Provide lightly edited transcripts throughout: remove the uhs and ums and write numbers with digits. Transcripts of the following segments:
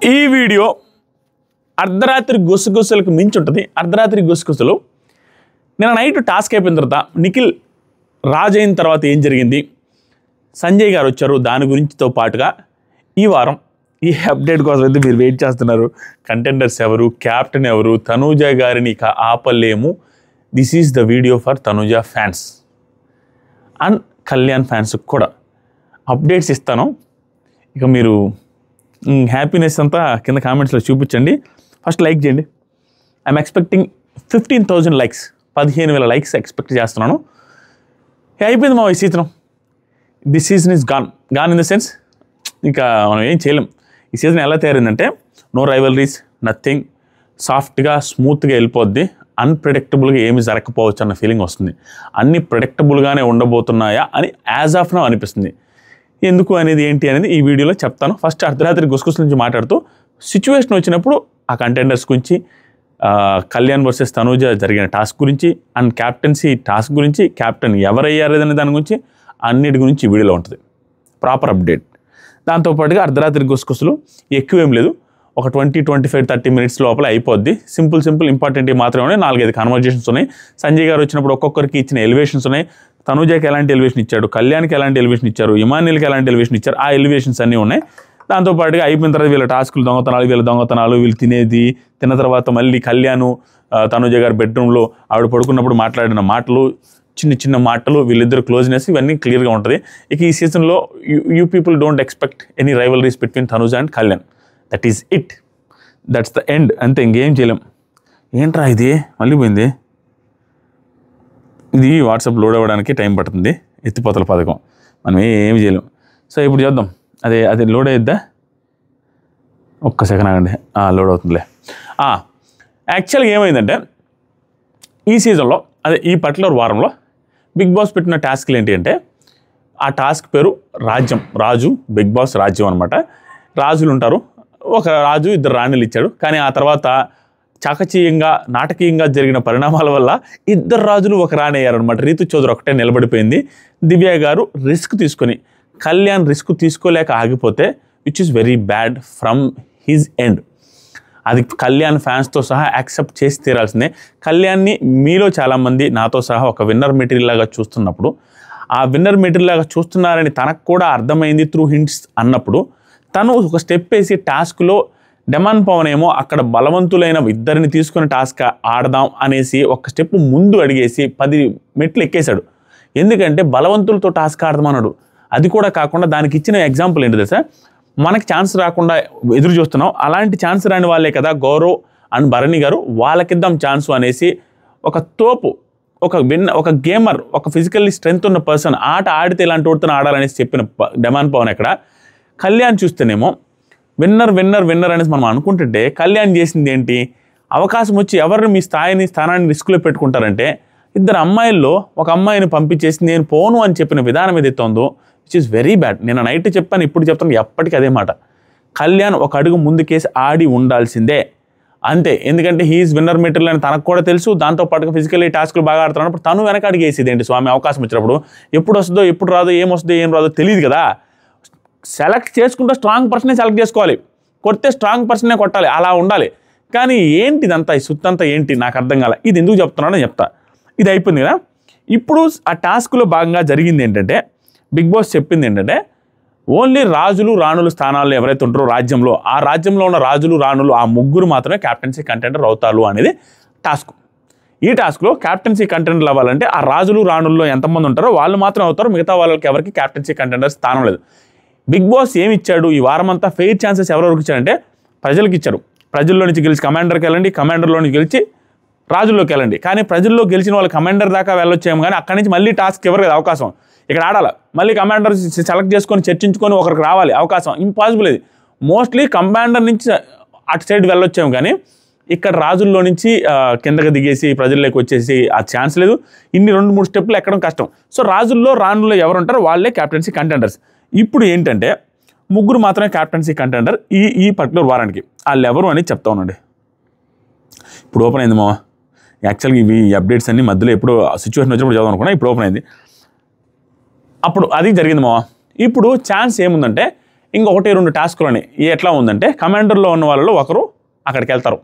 ఈ వీడియో అర్ధరాత్రి గుసగుసలకు మించి ఉంటుంది. అర్ధరాత్రి గుసగుసలు నిన్న నైట్ టాస్క్ అయిపోయిన తర్వాత నిఖిల్ రాజ్ అయిన తర్వాత ఏం జరిగింది, సంజయ్ గారు వచ్చారు, దాని గురించితో పాటుగా ఈ వారం ఈ అప్డేట్ కోసం అయితే మీరు వెయిట్ చేస్తున్నారు. కంటెండర్స్ ఎవరు, క్యాప్టెన్ ఎవరు, తనూజ గారిని ఇక ఆపలేము. This is the video for Tanuja fans and Kalyan ఫ్యాన్స్కి కూడా అప్డేట్స్ ఇస్తాను. ఇక మీరు హ్యాపీనెస్ అంతా కింద కామెంట్స్లో చూపించండి. ఫస్ట్ లైక్ చేయండి. I'm expecting 15,000 likes, 15,000 likes expect చేస్తున్నాను. అయిపోయింది మా ఈ season. This season is gone in the sense ఇంకా మనం ఏం చేయలేం. ఈ సీజన్ ఎలా తయారైందంటే నో రైవలరీస్, నథింగ్, సాఫ్ట్గా స్మూత్గా వెళ్ళిపోద్ది. అన్ప్రెడిక్టబుల్గా ఏమి జరగకపోవచ్చు అన్న ఫీలింగ్ వస్తుంది. అన్నీ ప్రెడిక్టబుల్గానే ఉండబోతున్నాయా అని యాజ్ ఆఫ్ నౌ అనిపిస్తుంది. ఎందుకు అనేది ఏంటి అనేది ఈ వీడియోలో చెప్తాను. ఫస్ట్ అర్ధరాత్రి గుసగుసల నుంచి మాట్లాడుతూ సిచ్యువేషన్ వచ్చినప్పుడు ఆ కంటెండర్స్ గురించి, కళ్యాణ్ వర్సెస్ తనూజ జరిగిన టాస్క్ గురించి అండ్ క్యాప్టెన్సీ టాస్క్ గురించి, క్యాప్టెన్ ఎవరయ్యారు అనే దాని గురించి అన్నిటి గురించి ఈ వీడియోలో ఉంటుంది ప్రాపర్ అప్డేట్. దాంతోపాటుగా అర్ధరాత్రి గుసగుసలు ఎక్కువేం లేదు, ఒక 20, 25, 30 మినిట్స్ లోపల అయిపోద్ది. సింపుల్ ఇంపార్టెంట్ మాత్రమే ఉన్నాయి. 4-5 కన్వర్జేషన్స్ ఉన్నాయి. సంజయ్ గారు వచ్చినప్పుడు ఒక్కొక్కరికి ఇచ్చిన ఎలివేషన్స్ ఉన్నాయి. తనూజకి ఎలాంటి ఎలివేషన్ ఇచ్చాడు, కళ్యాణ్కి ఎలాంటి ఎలివేషన్ ఇచ్చారు, ఇమాన్యుల్కి ఎలాంటి ఎలివేషన్ ఇచ్చారు, ఆ ఎలివేషన్స్ అన్నీ ఉన్నాయి. దాంతోపాటుగా అయిపోయిన తర్వాత వీళ్ళ టాస్కులు దొంగతనాలు, వీళ్ళు తినేది, తిన్న తర్వాత మళ్ళీ కళ్యాణ్ తనూజ గారి బెడ్రూమ్లో ఆవిడ పడుకున్నప్పుడు మాట్లాడిన మాటలు, చిన్న మాటలు, వీళ్ళిద్దరు క్లోజ్నెస్, ఇవన్నీ క్లియర్గా ఉంటుంది. ఇక ఈ సీజన్లో you people don't expect any rivalries between Tanuja and Kalyan. That is it, that's the end. అంతే, ఇంకేం చేయలేం. ఏంట్రా ఇది మళ్ళీ పోయింది, ఇది వాట్సాప్ లోడ్ అవ్వడానికి టైం పడుతుంది. ఎత్తిపోతల పథకం మనం ఏమి చేయలేం. సో ఇప్పుడు చూద్దాం, అది లోడ్ అయ్యిద్దా, ఒక్క సెకండ్ ఆగండి, లోడ్ అవుతుందిలే. యాక్చువల్గా ఏమైందంటే ఈ సీజన్లో, అదే ఈ పర్టికులర్ వారంలో బిగ్ బాస్ పెట్టిన టాస్క్లు ఏంటి అంటే, ఆ టాస్క్ పేరు రాజు, బిగ్ బాస్ రాజ్యం అనమాట. రాజులు ఉంటారు, ఒక రాజు, 2 రాణులు ఇచ్చాడు. కానీ ఆ తర్వాత చాకచీయంగా, నాటకీయంగా జరిగిన పరిణామాల వల్ల 2 రాజులు, 1 రాణి అయ్యారనమాట. రీతు చౌదరి ఒకటే నిలబడిపోయింది. దివ్య గారు రిస్క్ తీసుకొని, కళ్యాణ్ రిస్క్ తీసుకోలేక ఆగిపోతే which is very bad from his end. అది కళ్యాణ్ ఫ్యాన్స్తో సహా యాక్సెప్ట్ చేసి తీరాల్సిందే. కళ్యాణ్ని మీలో చాలామంది నాతో సహా ఒక విన్నర్ మెటీరియల్ లాగా చూస్తున్నప్పుడు, ఆ విన్నర్ మెటీరియల్ లాగా చూస్తున్నారని తనకు కూడా అర్థమైంది త్రూ హింట్స్ అన్నప్పుడు, తను ఒక స్టెప్ వేసి టాస్క్లో డెమాన్ పవన్ ఏమో అక్కడ బలవంతులైన 2 తీసుకుని టాస్క్ ఆడదాం అనేసి ఒక స్టెప్ ముందు అడిగేసి 10 మెట్లు ఎక్కేశాడు. ఎందుకంటే బలవంతులతో టాస్క్ ఆడదామన్నాడు. అది కూడా కాకుండా దానికి ఇచ్చిన ఎగ్జాంపుల్ ఏంటి తెలుసా, మనకి ఛాన్స్ రాకుండా ఎదురు చూస్తున్నాం, అలాంటి ఛాన్స్ రాని వాళ్ళే కదా గౌరవ్ అండ్ భరణి గారు, వాళ్ళకిద్దాం ఛాన్సు అనేసి ఒక తోపు, ఒక గేమర్, ఒక ఫిజికల్లీ స్ట్రెంత్ ఉన్న పర్సన్ ఆట ఆడితే ఇలాంటి వాడితో ఆడాలనేసి చెప్పిన డెమాన్ పవన్ ఎక్కడ. కళ్యాణ్ చూస్తేనేమో విన్నర్ అనేసి మనం అనుకుంటుంటే, కళ్యాణ్ చేసింది ఏంటి, అవకాశం వచ్చి ఎవరిని మీ స్థానాన్ని రిస్క్లో పెట్టుకుంటారంటే, 2 అమ్మాయిల్లో ఒక అమ్మాయిని పంపించేసి నేను పోను అని చెప్పిన విధానం ఏదైతే ఉందో విచ్ ఈస్ వెరీ బ్యాడ్. నేను నైట్ చెప్పాను, ఇప్పుడు చెప్తాను, ఎప్పటికీ అదే మాట. కళ్యాణ్ ఒక అడుగు ముందుకేసి ఆడి ఉండాల్సిందే అంతే. ఎందుకంటే హీఈస్ విన్నర్ మెటీరియల్ అని తనకు కూడా తెలుసు. దాంతోపాటుగా ఫిజికల్లీ టాస్క్లు బాగా ఆడుతున్నప్పుడు తను వెనక అడిగేసేది ఏంటి స్వామి, అవకాశం వచ్చినప్పుడు ఎప్పుడు వస్తుందో, ఎప్పుడు రాదో, ఏం రాదో తెలియదు కదా. సెలెక్ట్ చేసుకుంటే స్ట్రాంగ్ పర్సనే సెలెక్ట్ చేసుకోవాలి, కొడితే స్ట్రాంగ్ పర్సనే కొట్టాలి, అలా ఉండాలి. కానీ ఏంటి ఇదంతా, ఈ సుత్తంతా ఏంటి నాకు అర్థం కాలే. ఇది ఎందుకు చెప్తున్నానో చెప్తా. ఇది అయిపోయింది కదా. ఇప్పుడు ఆ టాస్క్లో భాగంగా జరిగింది ఏంటంటే, బిగ్ బాస్ చెప్పింది ఏంటంటే, ఓన్లీ రాజులు రాణులు స్థానాల్లో ఎవరైతే ఉంటారో రాజ్యంలో, ఆ రాజ్యంలో ఉన్న రాజులు రాణులు ఆ 3 మాత్రమే క్యాప్టెన్సీ కంటెండర్ అవుతారు అనేది టాస్క్. ఈ టాస్క్లో క్యాప్టెన్సీ కంటెండర్ అవ్వాలంటే ఆ రాజులు రాణుల్లో ఎంతమంది ఉంటారో వాళ్ళు మాత్రం అవుతారు, మిగతా వాళ్ళకి ఎవరికి క్యాప్టెన్సీ కంటెండర్ స్థానం లేదు. బిగ్ బాస్ ఏమి ఇచ్చాడు ఈ వారమంతా, ఫెయిర్ ఛాన్సెస్ ఎవరెవరికి ఇచ్చాడంటే ప్రజలకు ఇచ్చారు. ప్రజల్లో నుంచి గెలిచి కమాండర్కి వెళ్ళండి, కమాండర్లో నుంచి గెలిచి రాజుల్లోకి వెళ్ళండి. కానీ ప్రజల్లో గెలిచిన వాళ్ళు కమాండర్ దాకా వెళ్ళొచ్చేమో, కానీ అక్కడి నుంచి మళ్ళీ టాస్క్ ఎవరు కదా అవకాశం, ఇక్కడ ఆడాలి, మళ్ళీ కమాండర్ సెలెక్ట్ చేసుకొని చర్చించుకొని ఒకరికి రావాలి అవకాశం, ఇంపాసిబుల్. ఇది మోస్ట్లీ కమాండర్ నుంచి అటు సైడ్ వెళ్ళొచ్చాము, కానీ ఇక్కడ రాజుల్లో నుంచి కిందకి దిగేసి ప్రజల్లోకి వచ్చేసి ఆ ఛాన్స్ లేదు. ఇన్ని 2-3 స్టెప్పులు ఎక్కడం కష్టం. సో రాజుల్లో రాణుల్లో ఎవరు ఉంటారో వాళ్ళే క్యాప్టెన్సీ కంటెండర్స్. ఇప్పుడు ఏంటంటే 3 మాత్రమే క్యాప్టెన్సీ కంటెండర్ ఈ పర్టికులర్ వారానికి. వాళ్ళు ఎవరు అని చెప్తా ఉండండి. ఇప్పుడు ఓపెన్ అయింది మావా. యాక్చువల్గా ఇవి అప్డేట్స్ అన్ని మధ్యలో ఎప్పుడు సిచ్యువేషన్ వచ్చినప్పుడు చదవడం అనుకున్నా, ఇప్పుడు ఓపెన్ అయింది. అప్పుడు అది జరిగింది మావా. ఇప్పుడు ఛాన్స్ ఏముందంటే ఇంకొకటి 2 టాస్కులని ఎట్లా ఉందంటే కమాండర్లో ఉన్న వాళ్ళు ఒకరు అక్కడికి వెళ్తారు,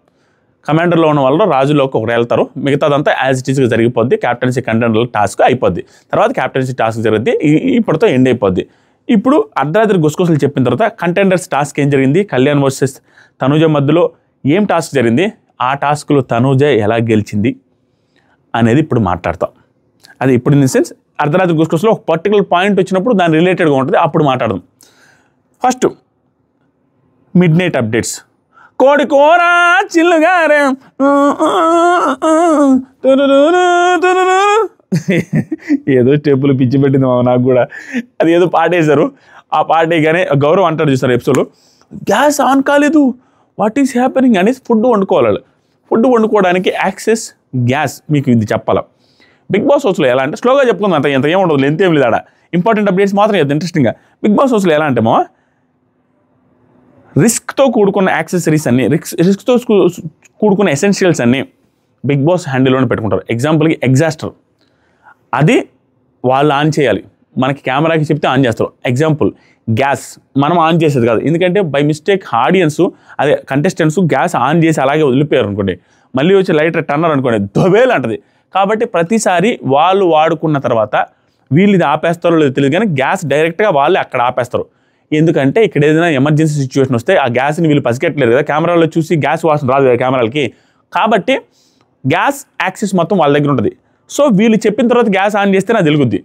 కమాండర్లో ఉన్న వాళ్ళు రాజులోకి ఒకరు వెళ్తారు, మిగతాదంతా యాజ్ ఇట్ ఈస్గా జరిగిపోద్ది. క్యాప్టెన్సీ కంటెండర్ టాస్క్ అయిపోద్ది, తర్వాత క్యాప్టెన్సీ టాస్క్ జరుగుద్ది, ఇప్పటితో ఎండ్ అయిపోద్ది. ఇప్పుడు అర్ధరాత్రి గుసగుసలు చెప్పిన తర్వాత కంటెండర్స్ టాస్క్ ఏం జరిగింది, కళ్యాణ్ వర్సెస్ తనూజ మధ్యలో ఏం టాస్క్ జరిగింది, ఆ టాస్క్లో తనూజ ఎలా గెలిచింది అనేది ఇప్పుడు మాట్లాడతాం. అది ఇప్పుడు ఇన్ ది సెన్స్ అర్ధరాత్రి గుసగుసలో ఒక పర్టికులర్ పాయింట్ వచ్చినప్పుడు దాని రిలేటెడ్గా ఉంటుంది, అప్పుడు మాట్లాడదాం. First mid night updates. కోడి కూర చిల్లుగారే ఏదో స్టెప్పులు పిచ్చి పెట్టింది మామ నాకు కూడా. అది ఏదో పాటేశారు, ఆ పాటేగానే గౌరవ్ అంటాడు చూస్తారు ఎపిసోడ్లో, గ్యాస్ ఆన్ కాలేదు, వాట్ ఈస్ హ్యాపెనింగ్ అనేసి ఫుడ్ వండుకోవాలి. ఫుడ్ వండుకోవడానికి యాక్సెస్ గ్యాస్ మీకు ఇది చెప్పాలా. బిగ్ బాస్ హౌస్లో ఎలా అంటే స్లోగా చెప్పుకుందాం, ఎంత ఏముండదు, లెంత్ ఏం లేదు ఆడ, ఇంపార్టెంట్ అప్డేట్స్ మాత్రం చెప్తాను ఇంట్రెస్టింగ్గా. బిగ్ బాస్ హౌస్లో ఎలా అంటే మా రిస్క్తో కూడుకున్న యాక్సెసరీస్ అన్నీ, రిస్క్తో కూడుకున్న ఎసెన్షియల్స్ అన్నీ బిగ్ బాస్ హ్యాండిల్లోనే పెట్టుకుంటారు. ఎగ్జాంపుల్కి ఎగ్జాస్టర్, అది వాళ్ళు ఆన్ చేయాలి, మనకి కెమెరాకి చెప్తే ఆన్ చేస్తారు. ఎగ్జాంపుల్ గ్యాస్ మనం ఆన్ చేసేది కాదు, ఎందుకంటే బై మిస్టేక్ ఆడియన్స్ అదే కంటెస్టెంట్స్ గ్యాస్ ఆన్ చేసి అలాగే వదిలిపోయారు అనుకోండి, మళ్ళీ వచ్చి లైటర్ టన్నర్ అనుకోండి దొబేలు అంటది. కాబట్టి ప్రతిసారి వాళ్ళు వాడుకున్న తర్వాత వీళ్ళు ఇది ఆపేస్తారో లేదో తెలియదు, కానీ గ్యాస్ డైరెక్ట్గా వాళ్ళే అక్కడ ఆపేస్తారు. ఎందుకంటే ఇక్కడ ఏదైనా ఎమర్జెన్సీ సిచ్యువేషన్ వస్తే ఆ గ్యాస్ని వీళ్ళు పసిగట్టలేరు కదా, కెమెరాలో చూసి గ్యాస్ వాసన రాదు కదా కెమెరాలకి, కాబట్టి గ్యాస్ యాక్సెస్ మొత్తం వాళ్ళ దగ్గర ఉంటుంది. సో వీళ్ళు చెప్పిన తర్వాత గ్యాస్ ఆన్ చేస్తే నాకు తెలుగుద్ది,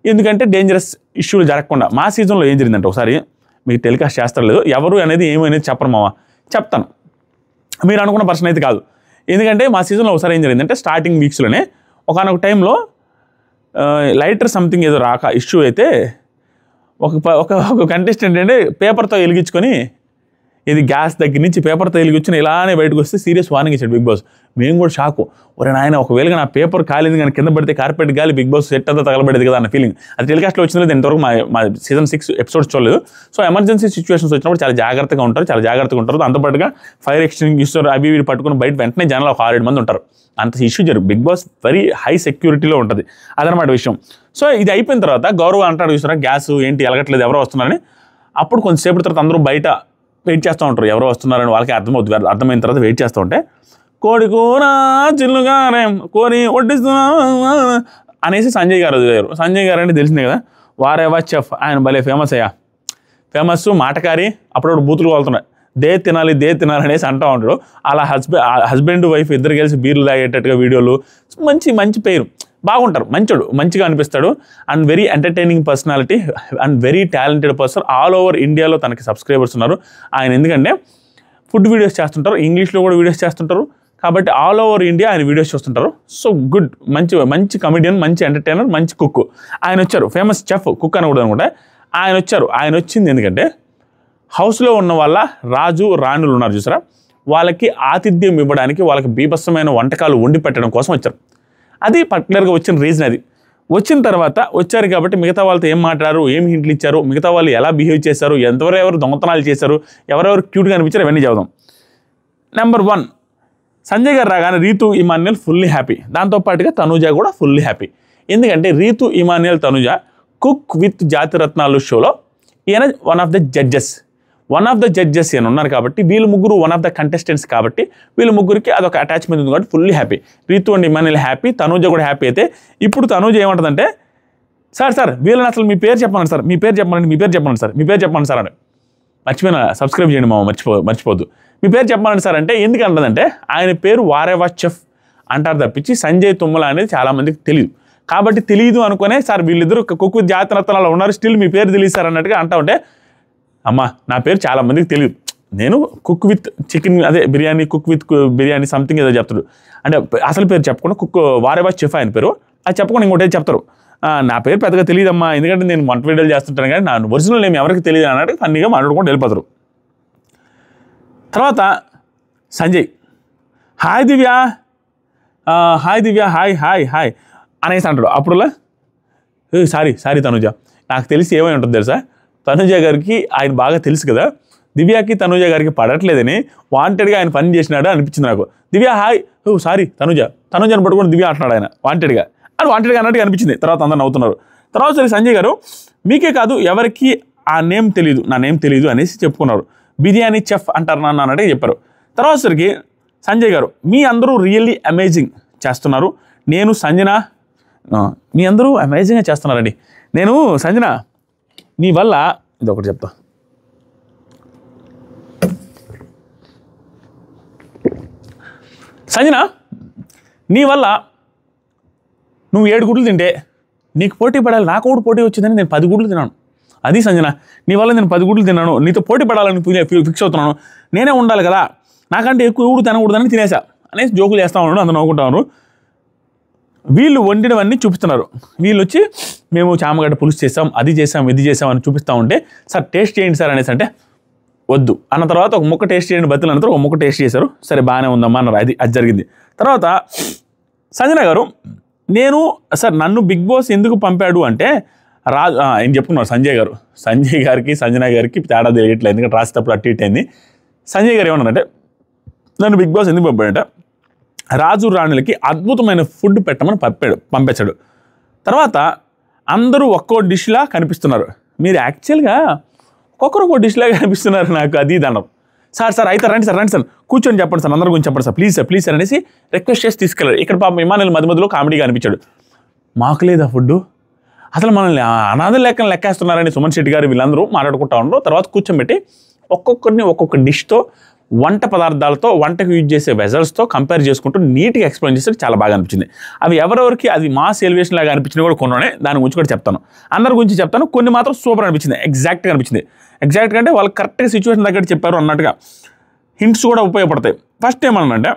ఎందుకంటే డేంజరస్ ఇష్యూలు జరగకుండా. మా సీజన్లో ఏం జరిగిందంటే ఒకసారి మీకు టెలికాస్ట్ చేస్తారు లేదు, ఎవరు అనేది ఏమనేది చెప్పరు మావా, చెప్తాను, మీరు అనుకున్న పర్సన్ అయితే కాదు. ఎందుకంటే మా సీజన్లో ఒకసారి ఏం జరిగిందంటే స్టార్టింగ్ వీక్స్లోనే ఒకనొక టైంలో లైటర్ సంథింగ్ ఏదో రాక ఇష్యూ అయితే ఒక కంటెస్టెంట్ అంటే పేపర్తో వెలిగించుకొని, ఇది గ్యాస్ దగ్గర నుంచి పేపర్తో వెలిగించుని ఇలానే బయటకు వస్తే సీరియస్ వార్నింగ్ ఇచ్చాడు బిగ్ బాస్. మేము కూడా షాకు, ఒరే నాయన ఒకవేళ నా పేపర్ కాలేదు కానీ కింద పడితే కార్పెట్ గాలి బిగ్ బాస్ సెట్ అంతా తగలబడేది కదా అన్న ఫీలింగ్. అది టెలికాస్ట్లో వచ్చింది లేదు, ఇంతవరకు మా సీజన్ 6 ఎపిసోడ్స్ చూడలేదు. సో ఎమర్జెన్సీ సిచ్యువేషన్స్ వచ్చినప్పుడు చాలా జాగ్రత్తగా ఉంటారు. దాంతోపాటుగా ఫైర్ ఎక్స్టింగ్విషర్ అవి ఇవి పట్టుకుని బయట వెంటనే జనాలు ఒక 6-7 మంది ఉంటారు, అంత ఇష్యూ జరుగు. బిగ్ బాస్ వెరీ హై సెక్యూరిటీలో ఉంటుంది, అదనమాట విషయం. సో ఇది అయిపోయిన తర్వాత గౌరవ్ అంటాడు చూసారా, గ్యాస్ ఏంటి ఎలగట్లేదు, ఎవరో వస్తున్నారని. అప్పుడు కొంతసేపు తర్వాత అందరూ బయట వెయిట్ చేస్తూ ఉంటారు, ఎవరో వస్తున్నారని వాళ్ళకి అర్థమవుతుంది. అర్థమైన తర్వాత వెయిట్ చేస్తూ ఉంటే కోడి కూర చిల్లుగానే కోరి వడ్డిస్తున్నా అనేసి సంజయ్ గారు వదిలేరు. సంజయ్ గారు అంటే తెలిసిందే కదా, వారేవా చెఫ్, ఆయన భలే ఫేమస్ మాటకారి, అప్పుడప్పుడు బూతులు వాళ్తున్నాయి, దే తినాలి అనేసి అంటూ ఉంటాడు. అలా హస్బెండ్ వైఫ్ ఇద్దరు కలిసి బీర్లు తాగేటట్టుగా వీడియోలు, మంచి పేరు, బాగుంటారు, మంచిగా అనిపిస్తాడు. And very entertaining personality and very talented person. All over ఇండియాలో తనకి సబ్స్క్రైబర్స్ ఉన్నారు ఆయన, ఎందుకంటే ఫుడ్ వీడియోస్ చేస్తుంటారు, ఇంగ్లీష్లో కూడా వీడియోస్ చేస్తుంటారు, కాబట్టి ఆల్ ఓవర్ ఇండియా ఆయన వీడియోస్ చూస్తుంటారు. సో గుడ్, మంచి కమెడియన్, మంచి ఎంటర్టైనర్, మంచి కుక్. ఆయన వచ్చారు, ఫేమస్ చెఫ్, కుక్ అని కూడా అనుకుంటే ఆయన వచ్చారు. ఆయన వచ్చింది ఎందుకంటే హౌస్లో ఉన్న వాళ్ళ రాజు రాణులు ఉన్నారు చూసారా, వాళ్ళకి ఆతిథ్యం ఇవ్వడానికి, వాళ్ళకి బీభత్సమైన వంటకాలు వండి పెట్టడం కోసం వచ్చారు. అది పర్టికులర్గా వచ్చిన రీజన్. అది వచ్చిన తర్వాత వచ్చారు కాబట్టి మిగతా వాళ్ళతో ఏం మాట్లాడారు, ఏం హింట్లు ఇచ్చారు, మిగతా వాళ్ళు ఎలా బిహేవ్ చేశారు, ఎవరెవరు దొంగతనాలు చేశారు, ఎవరెవరు క్యూట్గా అనిపించారు, అవన్నీ చదువుదాం. నెంబర్ 1, సంజయ్ గారు రాగానే రీతు ఇమాన్యుయల్ ఫుల్లీ హ్యాపీ, దాంతోపాటుగా తనూజ కూడా ఫుల్లీ హ్యాపీ. ఎందుకంటే రీతు ఇమాన్యుయల్ తనూజ కుక్ విత్ జాతిరత్నాలు షోలో ఈయన వన్ ఆఫ్ ద జడ్జెస్ ఈయన ఉన్నారు కాబట్టి, వీళ్ళు ముగ్గురు వన్ ఆఫ్ ద కంటెస్టెంట్స్ కాబట్టి వీళ్ళు ముగ్గురికి అదొక అటాచ్మెంట్ ఉంది కాబట్టి fully happy. Ritu and Emmanuel happy, Tanuja కూడా హ్యాపీ. అయితే ఇప్పుడు తనూజ ఏమంటుందంటే, సార్ వీళ్ళని అసలు మీ పేరు చెప్పండి సార్, మీ పేరు చెప్పండి సార్ అని. మర్చిపోయినా, సబ్స్క్రైబ్ చేయండి మామ, మర్చిపోద్దు. మీ పేరు చెప్పండి సార్ అంటే ఎందుకు అంటుందంటే, ఆయన పేరు వారేవా చెఫ్ అంటారు తప్పించి సంజయ్ తుమ్మల అనేది చాలామందికి తెలియదు. కాబట్టి తెలియదు అనుకునే సార్ వీళ్ళిద్దరు కుక్ విత్ జాతిరత్నాలు ఉన్నారు, స్టిల్ మీ పేరు తెలియదు సార్ అన్నట్టుగా అంటా ఉంటే, అమ్మా నా పేరు చాలామందికి తెలియదు, నేను కుక్ విత్ చికెన్ అదే biryani, cook with biryani something ఏదో చెప్తాడు. అంటే అసలు పేరు చెప్పకుండా వారేవా చెఫ్ ఆయన పేరు, అది చెప్పకుండా ఇంకోటి చెప్తారు. నా పేరు పెద్దగా తెలియదమ్మా, ఎందుకంటే నేను వంట వీడియోలు చేస్తుంటాను కానీ నా ఒరిజినల్ నేమ్ ఎవరికి తెలియదు అన్నట్టు ఫన్నీగా మాట్లాడుకుంటూ వెళ్ళిపోతారు. తర్వాత సంజయ్, హాయ్ దివ్య హాయ్ అనేసి అంటాడు. అప్పుడులా సారీ తనుజ, నాకు తెలిసి ఏమై ఉంటుంది తెలుసా, తనుజ గారికి ఆయన బాగా తెలుసు కదా, దివ్యకి తనుజ గారికి పడట్లేదని వాంటెడ్గా ఆయన పని చేసినాడు అనిపించింది నాకు. దివ్య హాయ్, సారీ తనుజని పట్టుకొని దివ్య అంటున్నాడు ఆయన వాంటెడ్గా అన్నట్టుగా అనిపించింది. తర్వాత అందరు నవ్వుతున్నారు. తర్వాత సరే సంజయ్ గారు, మీకే కాదు ఎవరికి ఆ నేమ్ తెలియదు, నా నేమ్ తెలియదు అనేసి చెప్పుకున్నారు. బిర్యానీ చెఫ్ అంటారు నన్ను అన్నట్టుగా చెప్పారు. తర్వాత సరికి సంజయ్ గారు, మీ అందరూ రియల్లీ అమేజింగ్ చేస్తున్నారు. నేను సంజన, మీ అందరూ అమేజింగ్గా చేస్తున్నారండి. నేను సంజన నీ వల్ల ఇది ఒకటి చెప్తా. సంజన నీ వల్ల నువ్వు 7 గుడ్లు తింటే నీకు పోటీ పడాలి, నాకు కూడా పోటీ వచ్చిందని నేను 10 గుడ్లు తిన్నాను. అది సంజన, నీ వల్ల నేను 10 గుడ్లు తిన్నాను, నీతో పోటీ పడాలని ఫిక్స్ అవుతున్నాను, నేనే ఉండాలి కదా, నాకంటే ఎక్కువ కూడా తినకూడదని తినేసా అనేసి జోకులు చేస్తూ ఉన్నాడు. అందరూ నవ్వుకుంటా ఉన్నారు. వీళ్ళు వండినవన్నీ చూపిస్తున్నారు. వీళ్ళు వచ్చి మేము చామగడ్డ పులుసు చేసాం, అది చేసాం, ఇది చేసాం అని చూపిస్తూ ఉంటే, సార్ టేస్ట్ చేయండి సార్ అనేసి అంటే వద్దు అన్న తర్వాత ఒక ముక్క టేస్ట్ చేయండి బతులు అన్న తర్వాత ఒక ముక్క టేస్ట్ చేశారు. సరే బాగానే ఉందమ్మా అన్నారు. అది జరిగింది. తర్వాత సంజన గారు, నేను సార్ నన్ను బిగ్ బాస్ ఎందుకు పంపాడు అంటే ఏం చెప్పుకున్నారు సంజయ్ గారు. సంజయ్ గారికి సంజన గారికి తేడా తెలియట్లేదు, ఎందుకంటే రాసేటప్పుడు అటు ఇటు అయింది. సంజయ్ గారు ఏమన్నారంటే, నన్ను బిగ్ బాస్ ఎందుకు పంపాడంటే రాజు రాణులకి అద్భుతమైన ఫుడ్ పెట్టమని పంపించాడు. తర్వాత అందరూ ఒక్కో డిష్లా కనిపిస్తున్నారు, మీరు యాక్చువల్గా ఒక్కొక్కరు డిష్లా కనిపిస్తున్నారు నాకు, అది దండం. సార్ అయితే రండి సార్ కూర్చొని చెప్పండి సార్, అందరి గురించి చెప్పండి సార్, ప్లీజ్ సార్ అనేసి రిక్వెస్ట్ చేసి తీసుకెళ్ళాడు. ఇక్కడ పాపం ఇమానుయేల్ మధ్యలో కామెడీగా అనిపించాడు. మాకు లేదా ఫుడ్, అసలు మనల్ని అనాథ లెక్కేస్తున్నారని సుమన్ శెట్టి గారు వీళ్ళందరూ మాట్లాడుకుంటా ఉన్నారు. తర్వాత కూర్చోబెట్టి ఒక్కొక్కరిని ఒక్కొక్క డిష్తో, వంట పదార్థాలతో, వంటకు యూజ్ చేసే వెజల్స్తో కంపేర్ చేసుకుంటూ నీట్గా ఎక్స్ప్లెయిన్ చేస్తే చాలా బాగా అనిపించింది. అవి ఎవరెవరికి అది మాస్ ఎలివేషన్ లాగా అనిపించినా కూడా కొన్నానే, దాని గురించి కూడా చెప్తాను, అందరి గురించి చెప్తాను. కొన్ని మాత్రం సూపర్ అనిపించింది, ఎగ్జాక్ట్గా అనిపించింది. ఎగ్జాక్ట్గా అంటే వాళ్ళు కరెక్ట్గా సిచ్యువేషన్ తగ్గట్టు చెప్పారు అన్నట్టుగా హింట్స్ కూడా ఉపయోగపడతాయి. ఫస్ట్ ఏమన్నానంటే,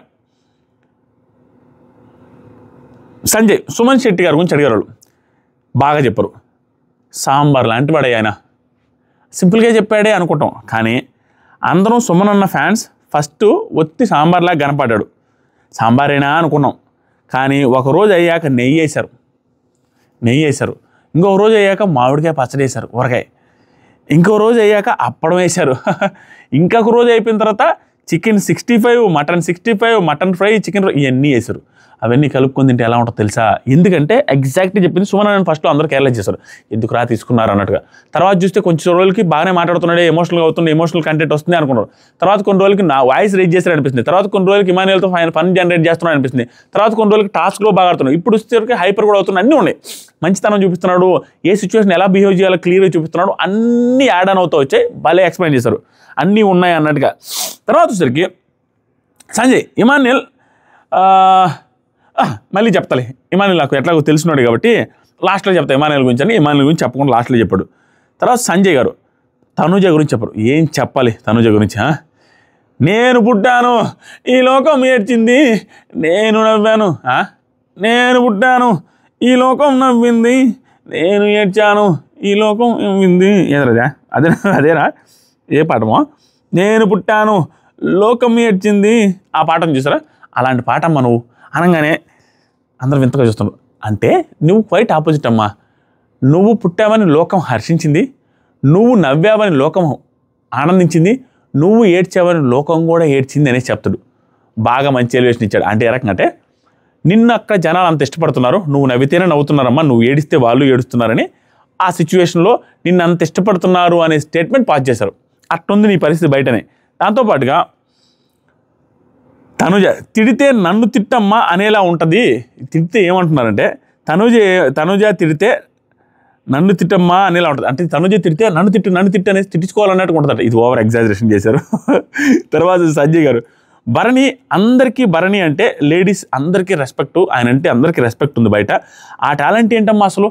సంజయ్ సుమన్ శెట్టి గారి గురించి అడిగారు. వాళ్ళు బాగా చెప్పారు. సాంబార్ లాంటి వాడే ఆయన, సింపుల్గా చెప్పాడే అనుకుంటాం, కానీ అందరం సుమన్ అన్న ఫ్యాన్స్ ఫస్ట్ ఒత్తి సాంబార్లాగా కనపడ్డాడు. సాంబారేనా అనుకున్నాం, కానీ ఒకరోజు అయ్యాక నెయ్యి వేశారు, ఇంకొక రోజు అయ్యాక మామిడికాయ పచ్చడి వేశారు, ఊరకాయ, ఇంకో రోజు అయ్యాక అప్పడం వేశారు, ఇంకొక రోజు అయిపోయిన తర్వాత chicken 65, mutton 65, mutton fry, chicken fry, ఇవన్నీ వేశారు. అవన్నీ కలుపుకొని తింటే ఎలా ఉంటుందో తెలుసా? ఎందుకంటే ఎగ్జాక్ట్గా చెప్పింది సుమన్ అని ఫస్ట్లో అందరూ కేర్లెస్ చేశారు, ఎందుకు రా తీసుకున్నారు అన్నట్టుగా. తర్వాత చూస్తే కొంచెం రోజులకి బాగానే మాట్లాడుతున్నాడే, ఎమోషనల్గా అవుతుంది, ఎమోషనల్ కంటెంట్ వస్తుంది అనుకున్నారు. తర్వాత కొన్ని రోజులకి నా వాయిస్ రేజ్ చేస్తారు అనిపిస్తుంది. తర్వాత కొన్ని రోజులకి ఇమానుయేల్తో ఫన్ జనరేట్ చేస్తున్నాడు అనిపిస్తుంది. తర్వాత కొన్ని రోజులకి టాస్క్లో బాగా ఆడుతున్నాడు. ఇప్పుడు వచ్చేసరికి హైపర్ కూడా అవుతున్నాయి, అన్నీ ఉన్నాయి. మంచితనం చూపిస్తున్నాడు, ఏ సిచ్యువేషన్ ఎలా బిహేవ్ చేయాలో క్లియర్గా చూపిస్తున్నాడు, అన్నీ యాడ్ ఆన్ అవుతూ వచ్చాయి, భలే ఎక్స్ప్లెయిన్ చేశారు, అన్నీ ఉన్నాయి అన్నట్టుగా. తర్వాత వచ్చేసరికి సంజయ్ ఇమానుయేల్ మళ్ళీ చెప్తాలి, ఇమానుయేల్ నాకు ఎట్లాగో తెలిసినాడు కాబట్టి లాస్ట్లో చెప్తా ఇమానుయేల్ గురించి అని. ఇమానుయేల్ గురించి చెప్పకుండా లాస్ట్లో చెప్పాడు. తర్వాత సంజయ్ గారు తనుజ గురించి చెప్పారు. ఏం చెప్పాలి తనుజ గురించి? నేను పుట్టాను ఈ లోకం ఏడ్చింది, నేను నవ్వాను, నేను పుట్టాను ఈ లోకం నవ్వింది, నేను ఏడ్చాను ఈ లోకం నవ్వింది. ఏదరా అదేనా ఏ పాఠమో? నేను పుట్టాను లోకం ఏడ్చింది, ఆ పాఠం చూసారా? అలాంటి పాఠమ్మ నువ్వు అనగానే అందరూ వింతగా చూస్తున్నారు. అంటే నువ్వు క్వైట్ ఆపోజిట్ అమ్మా. నువ్వు పుట్టావని లోకం హర్షించింది, నువ్వు నవ్వావని లోకం ఆనందించింది, నువ్వు ఏడ్చావని లోకం కూడా ఏడ్చింది అనేసి చెప్తాడు. బాగా మంచి ఎలివేషన్ ఇచ్చాడు. అంటే ఏ రకంగా, నిన్ను అక్కడ జనాలు అంత ఇష్టపడుతున్నారు, నువ్వు నవ్వితేనే నవ్వుతున్నారమ్మా, నువ్వు ఏడిస్తే వాళ్ళు ఏడుస్తున్నారని ఆ సిచ్యువేషన్లో నిన్ను అంత ఇష్టపడుతున్నారు అనే స్టేట్మెంట్ పాస్ చేశారు. అట్టుంది నీ పరిస్థితి బయటనే. దాంతోపాటుగా తనుజ తిడితే నన్ను తిట్టమ్మా అనేలా ఉంటుంది. తిడితే ఏమంటున్నారంటే తనుజ తిడితే నన్ను తిట్టమ్మా అనేలా ఉంటుంది. అంటే తనుజ తిడితే నన్ను తిట్టు అనేసి తిట్టించుకోవాలన్నట్టు ఉంటుందట. ఇది ఓవర్ ఎగ్జాజరేషన్ చేశారు. తర్వాత సంజయ్ గారు భరణి అంటే లేడీస్ అందరికీ రెస్పెక్ట్, ఆయన అంటే అందరికీ రెస్పెక్ట్ ఉంది బయట. ఆ టాలెంట్ ఏంటమ్మా అసలు?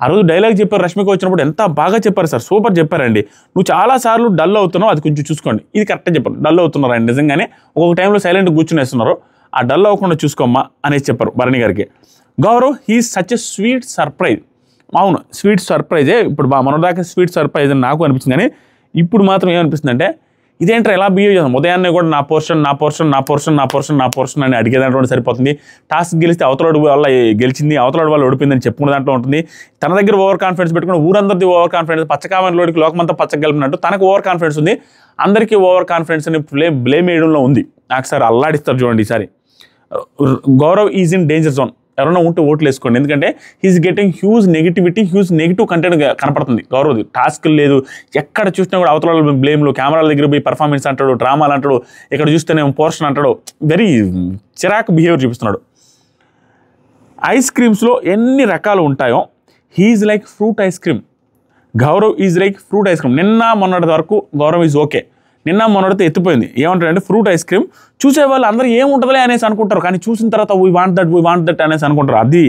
ఆ రోజు డైలాగ్ చెప్పారు రష్మిక వచ్చినప్పుడు, ఎంత బాగా చెప్పారు సార్, సూపర్ చెప్పారండి. నువ్వు చాలాసార్లు డల్ అవుతున్నావు, అది కొంచెం చూసుకోండి. ఇది కరెక్ట్గా చెప్పారు, డల్ అవుతున్నారు ఆయన నిజంగానే. ఒక్కొక్క టైంలో సైలెంట్గా కూర్చునేస్తున్నారు, ఆ డల్ అవ్వకుండా చూసుకోమ్మా అనేసి చెప్పారు భరణి గారికి. Gaurav he's such a sweet surprise. అవును, స్వీట్ సర్ప్రైజే. ఇప్పుడు మొన్నదాకా స్వీట్ సర్ప్రైజ్ అని నాకు అనిపించింది, కానీ ఇప్పుడు మాత్రం ఏమనిపిస్తుంది అంటే, ఇదేంటారు ఎలా బిహేవ్ చేస్తాం? ఉదయాన్నే కూడా నా పోర్షన్ అని అడిగేదాంట్లో సరిపోతుంది. టాస్క్ గెలిస్తే అవతలాడు వల్ల గెలిచింది, అవతలాడు వాళ్ళు ఓడిపోయిందని చెప్పుకునే దాంట్లో ఉంటుంది. తన దగ్గర ఓవర్ కాన్ఫిడెన్స్ పెట్టుకుని ఊరందరిది ఓవర్ కాన్ఫిడెన్స్, పచ్చకామలోడికి లోకమంతా పచ్చగా గెలిపినట్టు తనకు ఓవర్ కాన్ఫిడెన్స్ ఉంది, అందరికీ ఓవర్ కాన్ఫిడెన్స్ అని బ్లేమ్ వేయడంలో ఉంది. నాకు సార్ అల్లాడిస్తారు చూడండి ఈసారి. Gaurav is in danger zone. ఎవరైనా ఉంటే ఓట్లు వేసుకోండి. ఎందుకంటే he's getting huge negative content కనపడుతుంది. గౌరవ్ టాస్క్ లేదు, ఎక్కడ చూసినా కూడా అవతల బ్లేమ్లు, కెమెరాల దగ్గర పోయి పర్ఫార్మెన్స్ అంటాడు, డ్రామాలు అంటాడు, ఇక్కడ చూస్తేనేమో పోర్షన్ అంటాడు, వెరీ చిరాకు బిహేవియర్ చూపిస్తున్నాడు. ఐస్ క్రీమ్స్లో ఎన్ని రకాలు ఉంటాయో he's like fruit ice cream. Gaurav is like fruit ice cream. నిన్న మొన్నటి వరకు గౌరవ్ ఈజ్ ఓకే, నిన్న మొన్నటితో ఎత్తిపోయింది. ఏమంటారంటే ఫ్రూట్ ఐస్ క్రీమ్. చూసేవాళ్ళు అందరూ ఏముంటుందిలే అనేసి అనుకుంటారు, కానీ చూసిన తర్వాత వీ వాంట్ దట్ అనేసి అనుకుంటారు. అది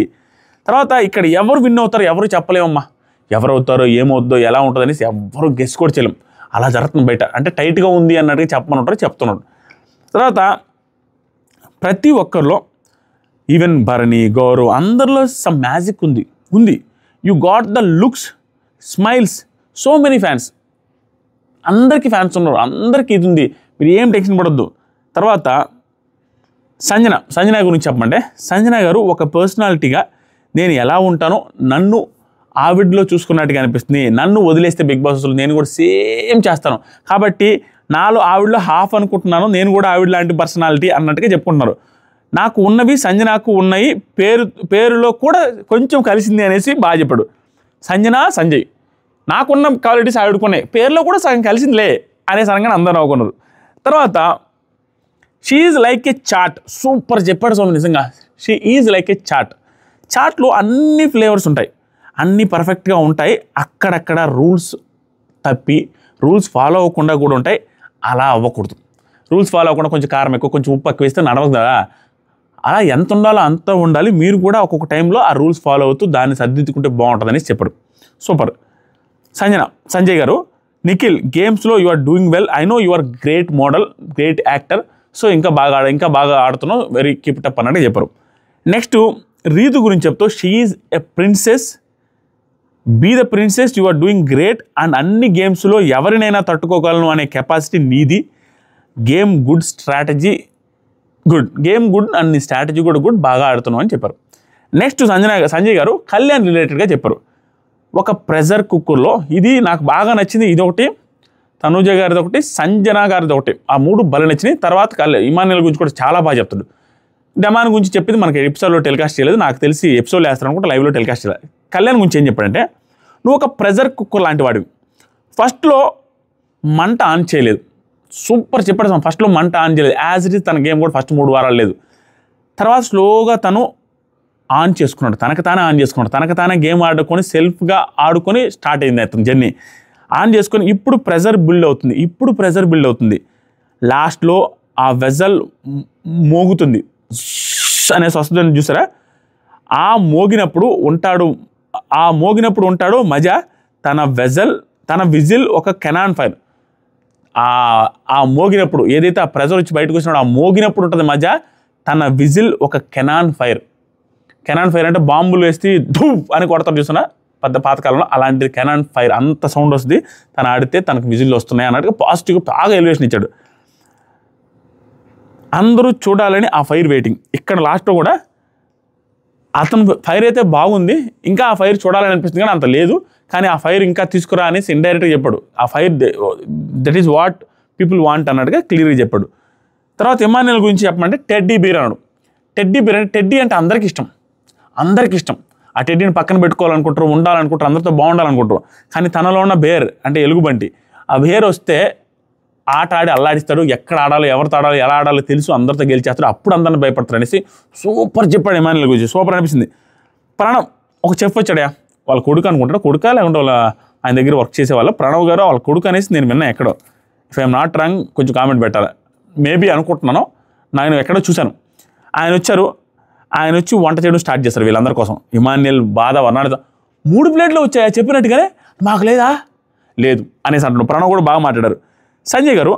తర్వాత ఇక్కడ ఎవరు విన్ అవుతారో ఎవరు చెప్పలేమమ్మా, ఎవరు అవుతారో ఏమవుద్దో ఎలా ఉంటుంది అనేసి ఎవరు గెస్ కూడా చేయలేం. అలా జరుగుతుంది బయట. అంటే టైట్గా ఉంది అన్నట్టుగా చెప్పమని చెప్తున్నాడు. తర్వాత ప్రతి ఒక్కరిలో ఈవెన్ భరణి, గౌరవ్ అందరిలో సమ్ మ్యాజిక్ ఉంది. You got the looks, smiles, so many fans. అందరికీ ఫ్యాన్స్ ఉన్నారు, అందరికీ ఇది ఉంది, మీరు ఏం టెన్షన్ పడొద్దు. తర్వాత సంజన గురించి చెప్పమంటే, సంజన గారు ఒక పర్సనాలిటీగా నేను ఎలా ఉంటానో నన్ను ఆవిడలో చూసుకున్నట్టుగా అనిపిస్తుంది. నన్ను వదిలేస్తే బిగ్ బాస్లో నేను కూడా సేమ్ చేస్తాను, కాబట్టి నాలో ఆవిడలో హాఫ్ అనుకుంటున్నాను, నేను కూడా ఆవిడ లాంటి పర్సనాలిటీ అన్నట్టుగా చెప్పుకుంటున్నారు. నాకు ఉన్నవి సంజనకు ఉన్నాయి, పేరులో కూడా కొంచెం కలిసింది అనేసి బాగా చెప్పాడు. సంజయ్ నాకున్న క్వాలిటీస్ ఆవిడుకున్నాయి, పేరులో కూడా సగం కలిసిందిలే అనేసి అనగానే అందరూ నవ్వుకున్నారు. తర్వాత she is like a chat. Super చెప్పాడు స్వామి, నిజంగా షీ ఈజ్ లైక్ ఏ చాట్లో అన్ని ఫ్లేవర్స్ ఉంటాయి, అన్నీ పర్ఫెక్ట్గా ఉంటాయి. అక్కడక్కడ రూల్స్ తప్పి రూల్స్ ఫాలో అవ్వకుండా కూడా ఉంటాయి. అలా అవ్వకూడదు. రూల్స్ ఫాలో అవ్వకుండా కొంచెం కారం ఎక్కువ, కొంచెం ఉప్పు ఎక్కువ వేస్తే నడవదు కదా. అలా ఎంత ఉండాలో అంత ఉండాలి. మీరు కూడా ఒక్కొక్క టైంలో ఆ రూల్స్ ఫాలో అవుతూ దాన్ని సర్దిద్దుకుంటే బాగుంటుందని చెప్పాడు. సూపర్. సంజయ్ గారు, నిఖిల్ గేమ్స్లో you are doing well, I know you are great model, great actor, so ఇంకా బాగా ఆడుతున్నావు, వెరీ కీప్ ఇట్ అప్ అన్నట్టు చెప్పారు. నెక్స్ట్ రీతు గురించి చెప్తూ, she is a princess, be the princess, you are doing great, and అన్ని గేమ్స్లో ఎవరినైనా తట్టుకోగలను అనే కెపాసిటీ నీది. గేమ్ గుడ్, స్ట్రాటజీ గుడ్, అన్ని స్ట్రాటజీ కూడా గుడ్, బాగా ఆడుతున్నావు అని చెప్పారు. నెక్స్ట్ సంజయ్ గారు కళ్యాణ్ రిలేటెడ్గా చెప్పారు. ఒక ప్రెజర్ కుక్కర్లో, ఇది నాకు బాగా నచ్చింది, ఇది ఒకటి, తనూజ గారిది ఒకటి, సంజన గారిది ఒకటి, ఆ మూడు భలే నచ్చినాయి. తర్వాత ఇమాన్యుల్ గురించి కూడా చాలా బాగా చెప్తాడు. డమాన్ గురించి చెప్పింది మనకి ఎపిసోడ్లో టెలికాస్ట్ చేయలేదు, నాకు తెలిసి ఎపిసోడ్లో వేస్తాను అనుకుంటే లైవ్లో టెలికాస్ట్ చేయలేదు. కళ్యాణ్ గురించి ఏం చెప్పాడంటే, నువ్వు ఒక ప్రెజర్ కుక్కర్ లాంటి వాడివి, ఫస్ట్లో మంట ఆన్ చేయలేదు. సూపర్ చెప్పాడు, ఫస్ట్లో మంట ఆన్ చేయలేదు, యాజ్ ఇట్ ఈస్ తన గేమ్ కూడా ఫస్ట్ 3 వారాలు లేదు. తర్వాత స్లోగా తను ఆన్ చేసుకున్నాడు, తనకు తానే గేమ్ ఆడుకొని సెల్ఫ్గా ఆడుకొని స్టార్ట్ అయింది అతను జర్నీ. ఆన్ చేసుకొని ఇప్పుడు ప్రెజర్ బిల్డ్ అవుతుంది. లాస్ట్లో ఆ వెజల్ మోగుతుంది అనేసి వస్తుందని చూసారా, ఆ మోగినప్పుడు ఉంటాడు మజా. తన విజిల్ ఒక కెనాన్ ఫైర్. ఆ మోగినప్పుడు ఏదైతే ఆ ప్రెజర్ వచ్చి బయటకు వచ్చినాడో ఆ మోగినప్పుడు ఉంటుంది మజా. తన విజిల్ ఒక కెనాన్ ఫైర్ అంటే బాంబులు వేసి ధూప్ అని కొడతారు చూస్తున్నా పాతకాలంలో, అలాంటి కెనాన్ ఫైర్ అంత సౌండ్ వస్తుంది. తను ఆడితే తనకు విజిల్ వస్తున్నాయి అన్నట్టుగా పాజిటివ్గా బాగా ఎలివేషన్ ఇచ్చాడు. అందరూ చూడాలని ఆ ఫైర్ వెయిటింగ్. ఇక్కడ లాస్ట్లో కూడా అతను ఫైర్ అయితే బాగుంది, ఇంకా ఆ ఫైర్ చూడాలని అనిపిస్తుంది, కానీ అంత లేదు, కానీ ఆ ఫైర్ ఇంకా తీసుకురా అనేసి ఇండైరెక్ట్గా చెప్పాడు. ఆ fire that is what people want అన్నట్టుగా క్లియర్గా చెప్పాడు. తర్వాత ఇమాన్యుల్ గురించి చెప్పమంటే టెడ్డీ బీర్ అన్నాడు. టెడ్డీ అంటే అందరికీ ఇష్టం. ఆ టెడ్డీని పక్కన పెట్టుకోవాలనుకుంటారు, ఉండాలనుకుంటారు, అందరితో బాగుండాలనుకుంటారు. కానీ తనలో ఉన్న బేర్ అంటే ఎలుగుబంటి, ఆ బేర్ వస్తే ఆట ఆడి అల్లాడిస్తాడు. ఎక్కడ ఆడాలో, ఎవరితో ఆడాలో, ఎలా ఆడాలో తెలుసు, అందరితో గెలిచేస్తాడు, అప్పుడు అందరిని భయపడతారు అనేసి సూపర్ చెప్పాడు ఇమాన్యుల్ గురించి. సూపర్ అనిపించింది. ప్రణవ్ ఒక చెఫ్ వచ్చాడా, వాళ్ళ కొడుకు అనుకుంటాడు, లేకుంటే ఆయన దగ్గర వర్క్ చేసేవాళ్ళు, ప్రణవ్ గారు వాళ్ళ కొడుకు అనేసి నేను విన్నా ఎక్కడో. ఇఫ్ ఐఎమ్ నాట్ రాంగ్ కొంచెం కామెంట్ పెట్టాలి, మేబీ అనుకుంటున్నాను, నేను ఎక్కడో చూశాను. ఆయన వచ్చి వంట చేయడం స్టార్ట్ చేస్తారు వీళ్ళందరి కోసం. ఇమాన్యుల్ బాధ వర్ణాడితో 3 ప్లేట్లు వచ్చాయా చెప్పినట్టుగానే, మాకు లేదు అనేసి అంటున్నాడు. ప్రణవ్ కూడా బాగా మాట్లాడారు. సంజయ్ గారు,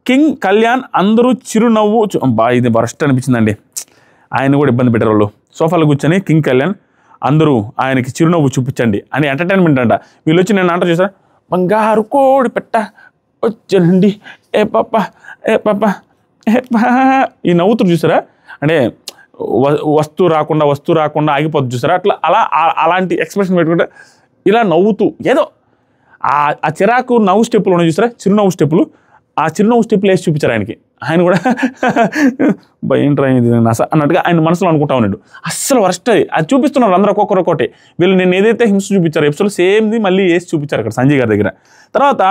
కింగ్ కళ్యాణ్ అందరూ చిరునవ్వు, ఇది వరస్ట్ అనిపించిందండి, ఆయన కూడా ఇబ్బంది పెట్టారు. వాళ్ళు సోఫాలో కూర్చొని కింగ్ కళ్యాణ్ అందరూ ఆయనకి చిరునవ్వు చూపించండి అని ఎంటర్టైన్మెంట్ అంట. వీళ్ళు వచ్చి నేను అంట చూసారా, బంగారు కోడి పెట్ట వచ్చానండి, ఏ పాప ఈ నవ్వుతురు చూసారా, అంటే వస్తువు రాకుండా ఆగిపోతుంది చూసారా, అలాంటి ఎక్స్ప్రెషన్ పెట్టుకుంటే ఇలా నవ్వుతూ ఏదో ఆ చిరాకు నవ్వు స్టెప్పులు ఉన్నాయి చూసారా, చిరునవ్వు స్టెప్పులు, ఆ చిరునవ్వు స్టెప్పులు వేసి చూపించారు ఆయనకి. ఆయన కూడా ఏంట్రా ఇది అన్నట్టుగా ఆయన మనసులో అనుకుంటా ఉన్నాడు. అస్సలు వర్స్ట్ అది చూపిస్తున్నారు అందరూ ఒక్కొక్కటి. వీళ్ళు నేను ఏదైతే హింస చూపించారు ఎపిసోడ్ సేమ్ది మళ్ళీ వేసి చూపించారు అక్కడ సంజయ్ గారి దగ్గర. తర్వాత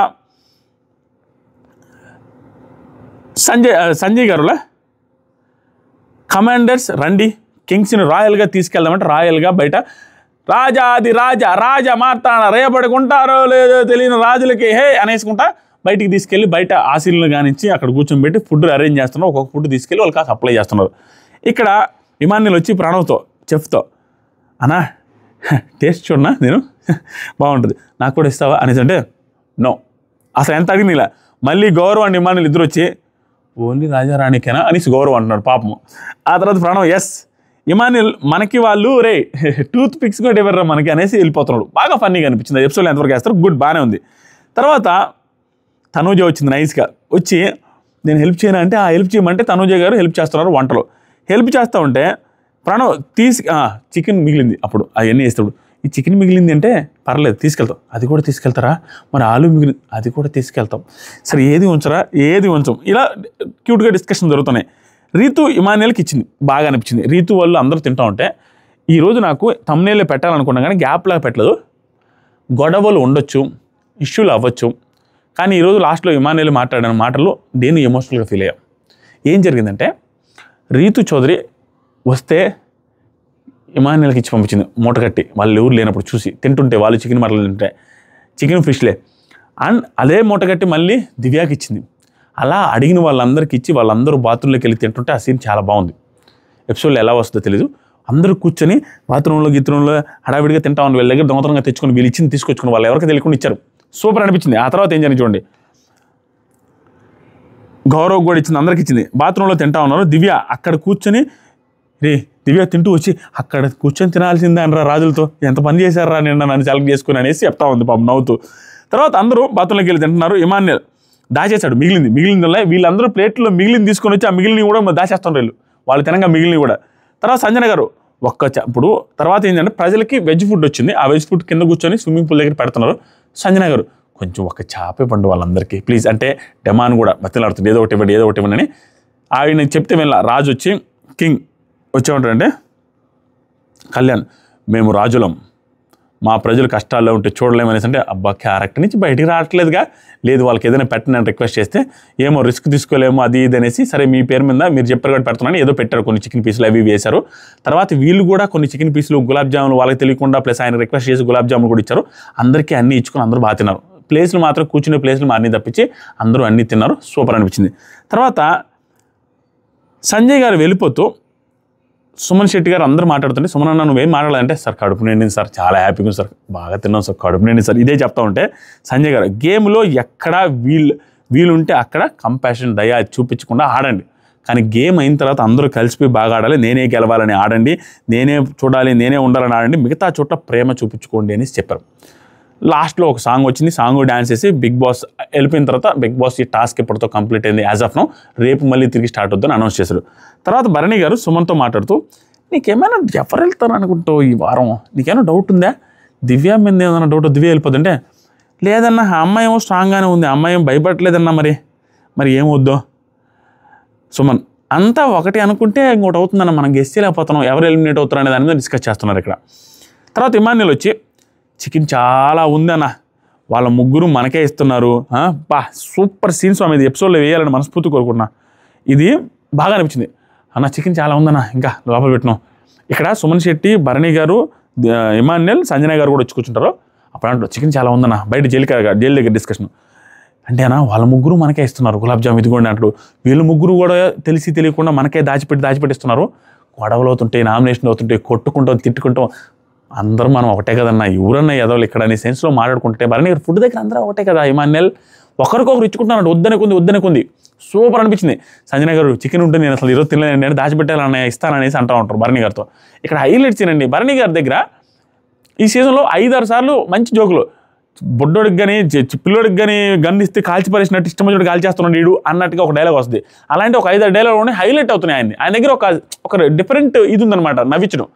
సంజయ్ గారులా కమాండర్స్ రండి కింగ్స్ని రాయల్గా తీసుకెళ్దామంటే రాయల్గా బయట రాజాది రాజా మాట్లాడ రేపడుకుంటారో లేదో తెలియని రాజులకి హే అనేసుకుంటా బయటికి తీసుకెళ్ళి బయట ఆశీలను కానించి అక్కడ కూర్చొని ఫుడ్ అరేంజ్ చేస్తున్నారు. ఒక్కొక్క ఫుడ్ తీసుకెళ్ళి వాళ్ళు కాస్త సప్లై చేస్తున్నారు. ఇక్కడ ఇమాన్యుల్ వచ్చి ప్రణవ్తో చెఫ్తో అన్నా టేస్ట్ చూడనా నేను బాగుంటుంది నాకు కూడా ఇస్తావా అనేసి అంటే నో అసలు ఎంత అడిగింది ఇలా. మళ్ళీ గౌరవ్ అండ్ ఇమాన్యుల్ ఇద్దరు వచ్చి ఓన్లీ రాజారాణికేనా అనేసి గౌరవ్ అంటున్నాడు పాపము. ఆ తర్వాత ప్రణవ్ ఎస్ ఇమాన్యుల్ మనకి వాళ్ళు రే టూత్ పిక్స్ కూడా ఇవ్వరా మనకి అనేసి వెళ్ళిపోతున్నాడు. బాగా ఫన్నీగా అనిపించింది. ఎపిసోడ్లో ఎంతవరకు వేస్తారు గుడ్ బాగానే ఉంది. తర్వాత తనూజ వచ్చింది నైస్గా వచ్చి నేను హెల్ప్ చేయను అంటే ఆ హెల్ప్ చేయమంటే తనూజ గారు హెల్ప్ చేస్తున్నారు వంటలో. హెల్ప్ చేస్తూ ఉంటే ప్రణవ్ చికెన్ మిగిలింది అప్పుడు అవన్నీ వేస్తాడు. ఈ చికెన్ మిగిలింది అంటే పర్లేదు తీసుకెళ్తాం. అది కూడా తీసుకెళ్తారా మరి ఆలు మిగిలింది అది కూడా తీసుకెళ్తాం. సరే ఏది ఉంచరా ఏది ఉంచం ఇలా క్యూట్గా డిస్కషన్ జరుగుతున్నాయి. రీతు ఇమాన్యుల్కి ఇచ్చింది బాగా అనిపించింది. రీతు వాళ్ళు అందరూ తింటూ ఉంటే ఈరోజు నాకు థంబ్నెయిల్లో పెట్టాలనుకున్నా కానీ గ్యాప్లాగా పెట్టలేదు. గొడవలు ఉండొచ్చు ఇష్యూలు అవ్వచ్చు కానీ ఈరోజు లాస్ట్లో ఇమాన్యుల్ మాట్లాడిన మాటలు నేను ఎమోషనల్గా ఫీల్ అయ్యాం. ఏం జరిగిందంటే రీతు చౌదరి వస్తే ఇమాన్యుల్కి ఇచ్చి పంపించింది మూట కట్టి వాళ్ళు ఎవరు లేనప్పుడు చూసి తింటుంటే వాళ్ళు చికెన్ మటన్లు తింటే చికెన్ ఫిష్లే అండ్ అదే మూట కట్టి మళ్ళీ దివ్యాకి ఇచ్చింది. అలా అడిగిన వాళ్ళందరికీ ఇచ్చి వాళ్ళందరూ బాత్రూంలోకి వెళ్ళి తింటుంటే ఆ సీన్ చాలా బాగుంది. ఎపిసోడ్లో ఎలా వస్తుందో తెలీదు. అందరూ కూర్చొని బాత్రూంలో గిత్రూంలో హడావిడిగా తింటా ఉన్న వీళ్ళ దగ్గర దొంగతనంగా తెచ్చుకొని వీళ్ళు ఇచ్చింది తీసుకొచ్చుకుని వాళ్ళు ఎవరికి తెలియకుండా ఇచ్చారు. సూపర్ అనిపించింది. ఆ తర్వాత ఏం జరిగింది చూడండి. గౌరవ్ కూడా ఇచ్చింది అందరికి ఇచ్చింది. బాత్రూంలో తింటా ఉన్నారు. దివ్య అక్కడ కూర్చొని దివ్య తింటూ వచ్చి అక్కడ కూర్చొని తినాల్సిందే అనరా రాజులతో ఎంత పని చేశారా నిన్న నన్ను సెలెక్ట్ చేసుకుని అనేసి చెప్తా ఉంది పాపం నవ్వుతూ. తర్వాత అందరూ బాత్రూంలోకి వెళ్ళి తింటున్నారు. ఇమాన్యుల్ దాచేశాడు మిగిలింది వీళ్ళందరూ ప్లేట్లో మిగిలింది తీసుకొని వచ్చి ఆ మిగిలిని కూడా దాచేస్తున్నారు వీళ్ళు వాళ్ళు తినగా మిగిలిని కూడా. తర్వాత సంజన గారు ఇప్పుడు తర్వాత ఏంటంటే ప్రజలకి వెజ్ ఫుడ్ వచ్చింది. ఆ వెజ్ ఫుడ్ కింద కూర్చొని స్విమ్మింగ్ పూల్ దగ్గర పెడుతున్నారు. సంజన గారు కొంచెం ఒక చేపే పండు వాళ్ళందరికీ ప్లీజ్ అంటే డెమాన్ కూడా బతిలాడుతుంది ఏదో ఒకటి ఇవ్వండి అని ఆయన చెప్తే వెళ్ళా. రాజు వచ్చి కింగ్ వచ్చేమంటారంటే కళ్యాణ్ మేము రాజులం మా ప్రజలు కష్టాల్లో ఉంటే చూడలేమనేసి అంటే అబ్బా క్యారెక్టర్ నుంచి బయటికి రావట్లేదుగా లేదు వాళ్ళకి ఏదైనా పెట్టినని రిక్వెస్ట్ చేస్తే ఏమో రిస్క్ తీసుకోలేమో అది ఇది అనేసి సరే మీ పేరు మీద మీరు చెప్పారు కూడా పెడుతున్నాను ఏదో పెట్టారు కొన్ని చికెన్ పీసులు అవి వేశారు. తర్వాత వీళ్ళు కూడా కొన్ని చికెన్ పీసులు గులాబ్ జాములు వాళ్ళకి తెలియకుండా ప్లస్ ఆయన రిక్వెస్ట్ చేసి గులాబ్ జాములు కూడా ఇచ్చారు. అందరికీ అన్నీ ఇచ్చుకొని అందరూ బాగా తిన్నారు. ప్లేస్లు మాత్రం కూర్చునే ప్లేస్లు అన్నీ తప్పించి అందరూ అన్నీ తిన్నారు. సూపర్ అనిపించింది. తర్వాత సంజయ్ గారు వెళ్ళిపోతూ సుమన్ శెట్టి గారు అందరూ మాట్లాడుతుంటే సుమన్ అన్న నువ్వేం మాట్లాడాలంటే సార్ కడుపు నిండింది సార్ చాలా హ్యాపీగా ఉంది సార్ బాగా తిన్నాం సార్ కడుపు నిండింది సార్ ఇదే చెప్తా ఉంటే సంజయ్ గారు గేమ్లో ఎక్కడ వీలుంటే అక్కడ కంపాషన్ దయా చూపించకుండా ఆడండి కానీ గేమ్ అయిన తర్వాత అందరూ కలిసిపోయి బాగా ఆడాలి నేనే గెలవాలని ఆడండి నేనే చూడాలి నేనే ఉండాలని ఆడండి మిగతా చోట్ల ప్రేమ చూపించుకోండి అని చెప్పారు. లాస్ట్లో ఒక సాంగ్ వచ్చింది సాంగ్ డ్యాన్స్ చేసి బిగ్ బాస్ వెళ్ళిపోయిన తర్వాత బిగ్ బాస్ ఈ టాస్క్ ఎప్పటితో కంప్లీట్ అయింది యాజ్ ఆఫ్ నౌ రేపు మళ్ళీ తిరిగి స్టార్ట్ అవుతుందని అనౌన్స్ చేశారు. తర్వాత భరణి గారు సుమన్తో మాట్లాడుతూ నీకేమైనా ఎవరు వెళ్తారు అనుకుంటావు ఈ వారం నీకేమైనా డౌట్ ఉందా దివ్య మీద ఏదైనా డౌట్ దివ్య వెళ్ళిపోతుంటే లేదన్నా ఆ అమ్మాయి ఏమో స్ట్రాంగ్గానే ఉంది అమ్మాయి ఏం భయపడలేదన్నా మరి ఏమవుద్దో సుమన్ అంతా ఒకటి అనుకుంటే ఇంకోటి అవుతుందన్న మనం గెస్ చేయలేకపోతున్నాం ఎవరు ఎలిమినేట్ అవుతారు అనే దాని మీద డిస్కస్ చేస్తున్నారు ఇక్కడ. తర్వాత ఇమాన్యుల్ వచ్చి చికెన్ చాలా ఉందన్న వాళ్ళ ముగ్గురు మనకే ఇస్తున్నారు సూపర్ సీన్స్ ఇది ఎపిసోడ్లో వేయాలని మనస్ఫూర్తి కోరుకుంటున్నా ఇది బాగా అనిపించింది అన్న చికెన్ చాలా ఉందన్న ఇంకా లోపల పెట్టినాం. ఇక్కడ సుమన్ శెట్టి భరణి గారు ఇమాన్యుల్ సంజన గారు కూడా వచ్చి కూర్చుంటారు అప్పుడు అంటారు చికెన్ చాలా ఉందన్న బయట జైలు దగ్గర డిస్కషన్ అంటే అన్న వాళ్ళ ముగ్గురు మనకే ఇస్తున్నారు గులాబ్ జామ్ ఇదిగోండి అంటాడు వీళ్ళు ముగ్గురు కూడా తెలియకుండా మనకే దాచిపెట్టి ఇస్తున్నారు గొడవలు అవుతుంటాయి నామినేషన్ అవుతుంటాయి కొట్టుకుంటాం తిట్టుకుంటాం అందరూ మనం ఒకటే కదన్నా ఎవరన్నా ఎదవలు ఇక్కడ అనే సెన్స్లో మాట్లాడుకుంటే భరణి గారు ఫుడ్ దగ్గర అందరూ ఒకటే కదా ఇమాన్యుల్ ఒకరికొకరు ఇచ్చుకుంటున్నాడు వద్దనే కొంది సూపర్ అనిపించింది. సంజన గారు చికెన్ ఉంటే నేను అసలు ఈరోజు తినలేను నేను దాచిపెట్టాలని ఇస్తాననేసి అంటూ ఉంటారు భరణి గారితో. ఇక్కడ హైలైట్స్ ఏనండి భరణి గారి దగ్గర ఈ సీజన్లో 5-6 సార్లు మంచి జోకులు బొడ్డోడికి కానీ పిల్లోడికి కానీ గన్ ఇస్తే కాల్చి పరిచినట్టు ఇష్టం వచ్చినట్టు కాల్ చేస్తున్నాడు వీడు అన్నట్టుగా ఒక డైలాగ్ వస్తుంది. అలాంటి ఒక 5-6 డైలాగ్ హైలైట్ అవుతున్నాయి ఆయన దగ్గర ఒక డిఫరెంట్ ఇది ఉందన్నమాట నవ్వించడం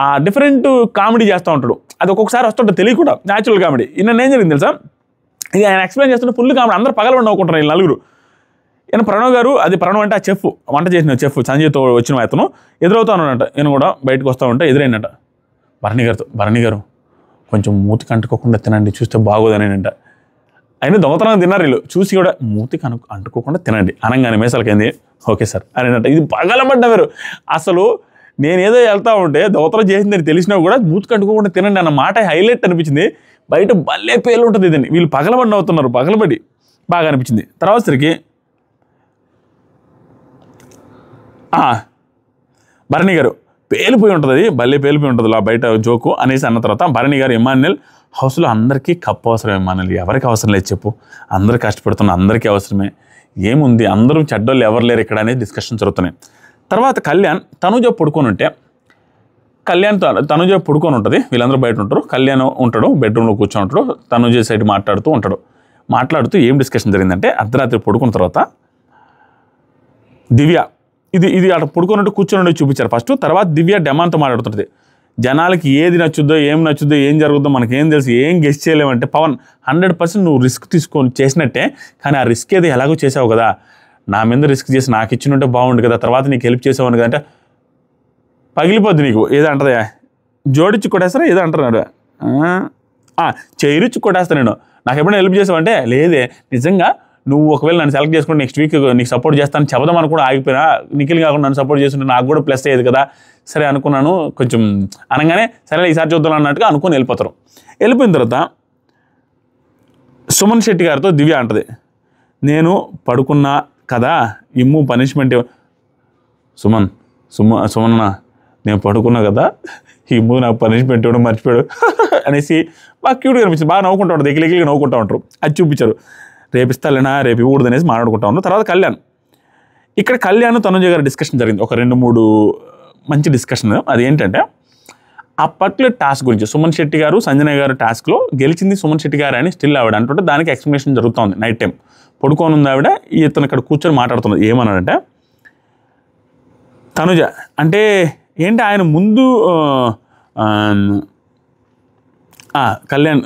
ఆ డిఫరెంట్ కామెడీ చేస్తూ ఉంటాడు అది ఒక్కొక్కసారి వస్తుంటే తెలియకుండా న్యాచురల్ కామెడీ. నిన్న ఏం జరిగింది తెలుసా ఇది ఆయన ఎక్స్ప్లెయిన్ చేస్తుంటే ఫుల్ కామెడీ అందరూ పగలబడి నవ్వుకుంటారు వీళ్ళు నలుగురు ఈయన ప్రణవ్ గారు, అది ప్రణవ్ అంటే ఆ చెఫ్, వంట చేసిన చెఫ్ సంజయ్తో వచ్చిన అతను ఎదురవుతా ఉన్నాడంట. ఈయన కూడా బయటకు వస్తూ ఉంటే ఎదురైందంట భరణి గారితో. భరణి గారు కొంచెం మూతికి అంటుకోకుండా తినండి, చూస్తే బాగోదని అంట. అయినా దొంగతనం తిన్నారు వీళ్ళు, చూసి కూడా మూతికి అంటుకోకుండా తినండి అనగానే మేసలకైంది. ఓకే సార్ అని అంట. ఇది పగలబడ్డారు. అసలు నేనేదో వెళ్తా ఉంటే దొంగతనం చేసిందని తెలిసినా కూడా మూతికి అంటుకోకుండా తినండి అన్న మాట హైలైట్ అనిపించింది. బయట భలే పేలు ఉంటుంది ఇదని. వీళ్ళు పగలబడి అవుతున్నారు, పగలబడి బాగా అనిపించింది. తర్వాత సరికి భరణి గారు పేలిపోయి ఉంటుంది, అది భలే పేలిపోయి ఉంటుంది ఆ బయట జోకు అనేసి అన్న తర్వాత భరణి గారు, ఎమాన్యుల్ హౌస్లో అందరికీ కప్పు అవసరం, ఎమాన్యుల్ ఎవరికి అవసరం లేదు చెప్పు, అందరు కష్టపడుతున్న అందరికీ అవసరమే, ఏముంది అందరూ చెడ్డోళ్ళు ఎవరు లేరు ఇక్కడ అనేది డిస్కషన్ జరుగుతున్నాయి. తర్వాత కళ్యాణ్ తనుజ పడుకొని ఉంటే, తనుజ పడుకొని ఉంటుంది, వీళ్ళందరూ బయట ఉంటారు, కళ్యాణ్ ఉంటాడు బెడ్రూమ్లో కూర్చొని ఉంటాడు, తనుజ సైడ్ మాట్లాడుతూ ఏం డిస్కషన్ జరిగిందంటే అర్ధరాత్రి పడుకున్న తర్వాత దివ్య ఇది అక్కడ పడుకున్నట్టు కూర్చొని చూపించారు ఫస్ట్. తర్వాత దివ్య డెమాన్తో మాట్లాడుతుంది. జనాలకి ఏది నచ్చుద్దో ఏం జరుగుద్దో మనకేం తెలుసు, ఏం గెస్ట్ చేయలేమంటే పవన్ 100% నువ్వు రిస్క్ తీసుకొని చేసినట్టే, కానీ ఆ రిస్క్ ఏది ఎలాగో చేసావు కదా, నా మీద రిస్క్ చేసి నాకు ఇచ్చినట్టే బాగుండు కదా, తర్వాత నీకు హెల్ప్ చేసావని కదంటే పగిలిపోద్ది నీకు. ఏదంటదా జోడించి కొట్టేస్తారా ఏదో అంటున్నాడు, చేయిరిచ్చి కొట్టేస్తా నేను, నాకు ఎప్పుడైనా హెల్ప్ చేసావంటే లేదే, నిజంగా నువ్వు ఒకవేళ నన్ను సెలెక్ట్ చేసుకుంటే నెక్స్ట్ వీక్ నీకు సపోర్ట్ చేస్తాను చెబుదామని కూడా ఆగిపోయినా, నిఖిల్ కాకుండా నన్ను సపోర్ట్ చేస్తుంటే నాకు కూడా ప్లస్ అయ్యేది కదా, సరే అనుకున్నాను కొంచెం అనగానే సరే ఈసారి చూద్దాం అన్నట్టుగా అనుకుని వెళ్ళిపోయిన తర్వాత సుమన్ శెట్టి గారితో దివ్య అంటది, నేను పడుకున్నా కదా ఇమ్ము పనిష్మెంట్. సుమన్న నేను పడుకున్నా కదా ఇమ్ము నాకు పనిష్మెంట్ ఇవ్వడం మర్చిపోయాడు అనేసి బాగా క్యూట్గా అనిపించింది. బాగా నవ్వుకుంటా ఉంటారు, దగ్గరికి నవ్వుకుంటూ ఉంటారు. అది చూపించారు. రేపిస్తాలేనా రేపు ఇవ్వకూడదు అనేసి మాట్లాడుకుంటా ఉన్నాం. తర్వాత కళ్యాణ్ తనుజ గారి డిస్కషన్ జరిగింది, ఒక 2-3 మంచి డిస్కషన్. అది ఏంటంటే ఆ పర్టికులర్ టాస్క్ గురించి. సుమన్ శెట్టి గారు సంజయ్ గారు టాస్క్లో గెలిచింది సుమన్ శెట్టి గారు అని స్టిల్ ఆవిడ అంటుంటే దానికి ఎక్స్ప్లెనేషన్ జరుగుతుంది. నైట్ టైం పడుకొని ఉంది ఆవిడ, ఇతను ఇక్కడ కూర్చొని మాట్లాడుతున్నది. ఏమన్నాడంటే తనుజ అంటే ఏంటి, ఆయన ముందు కళ్యాణ్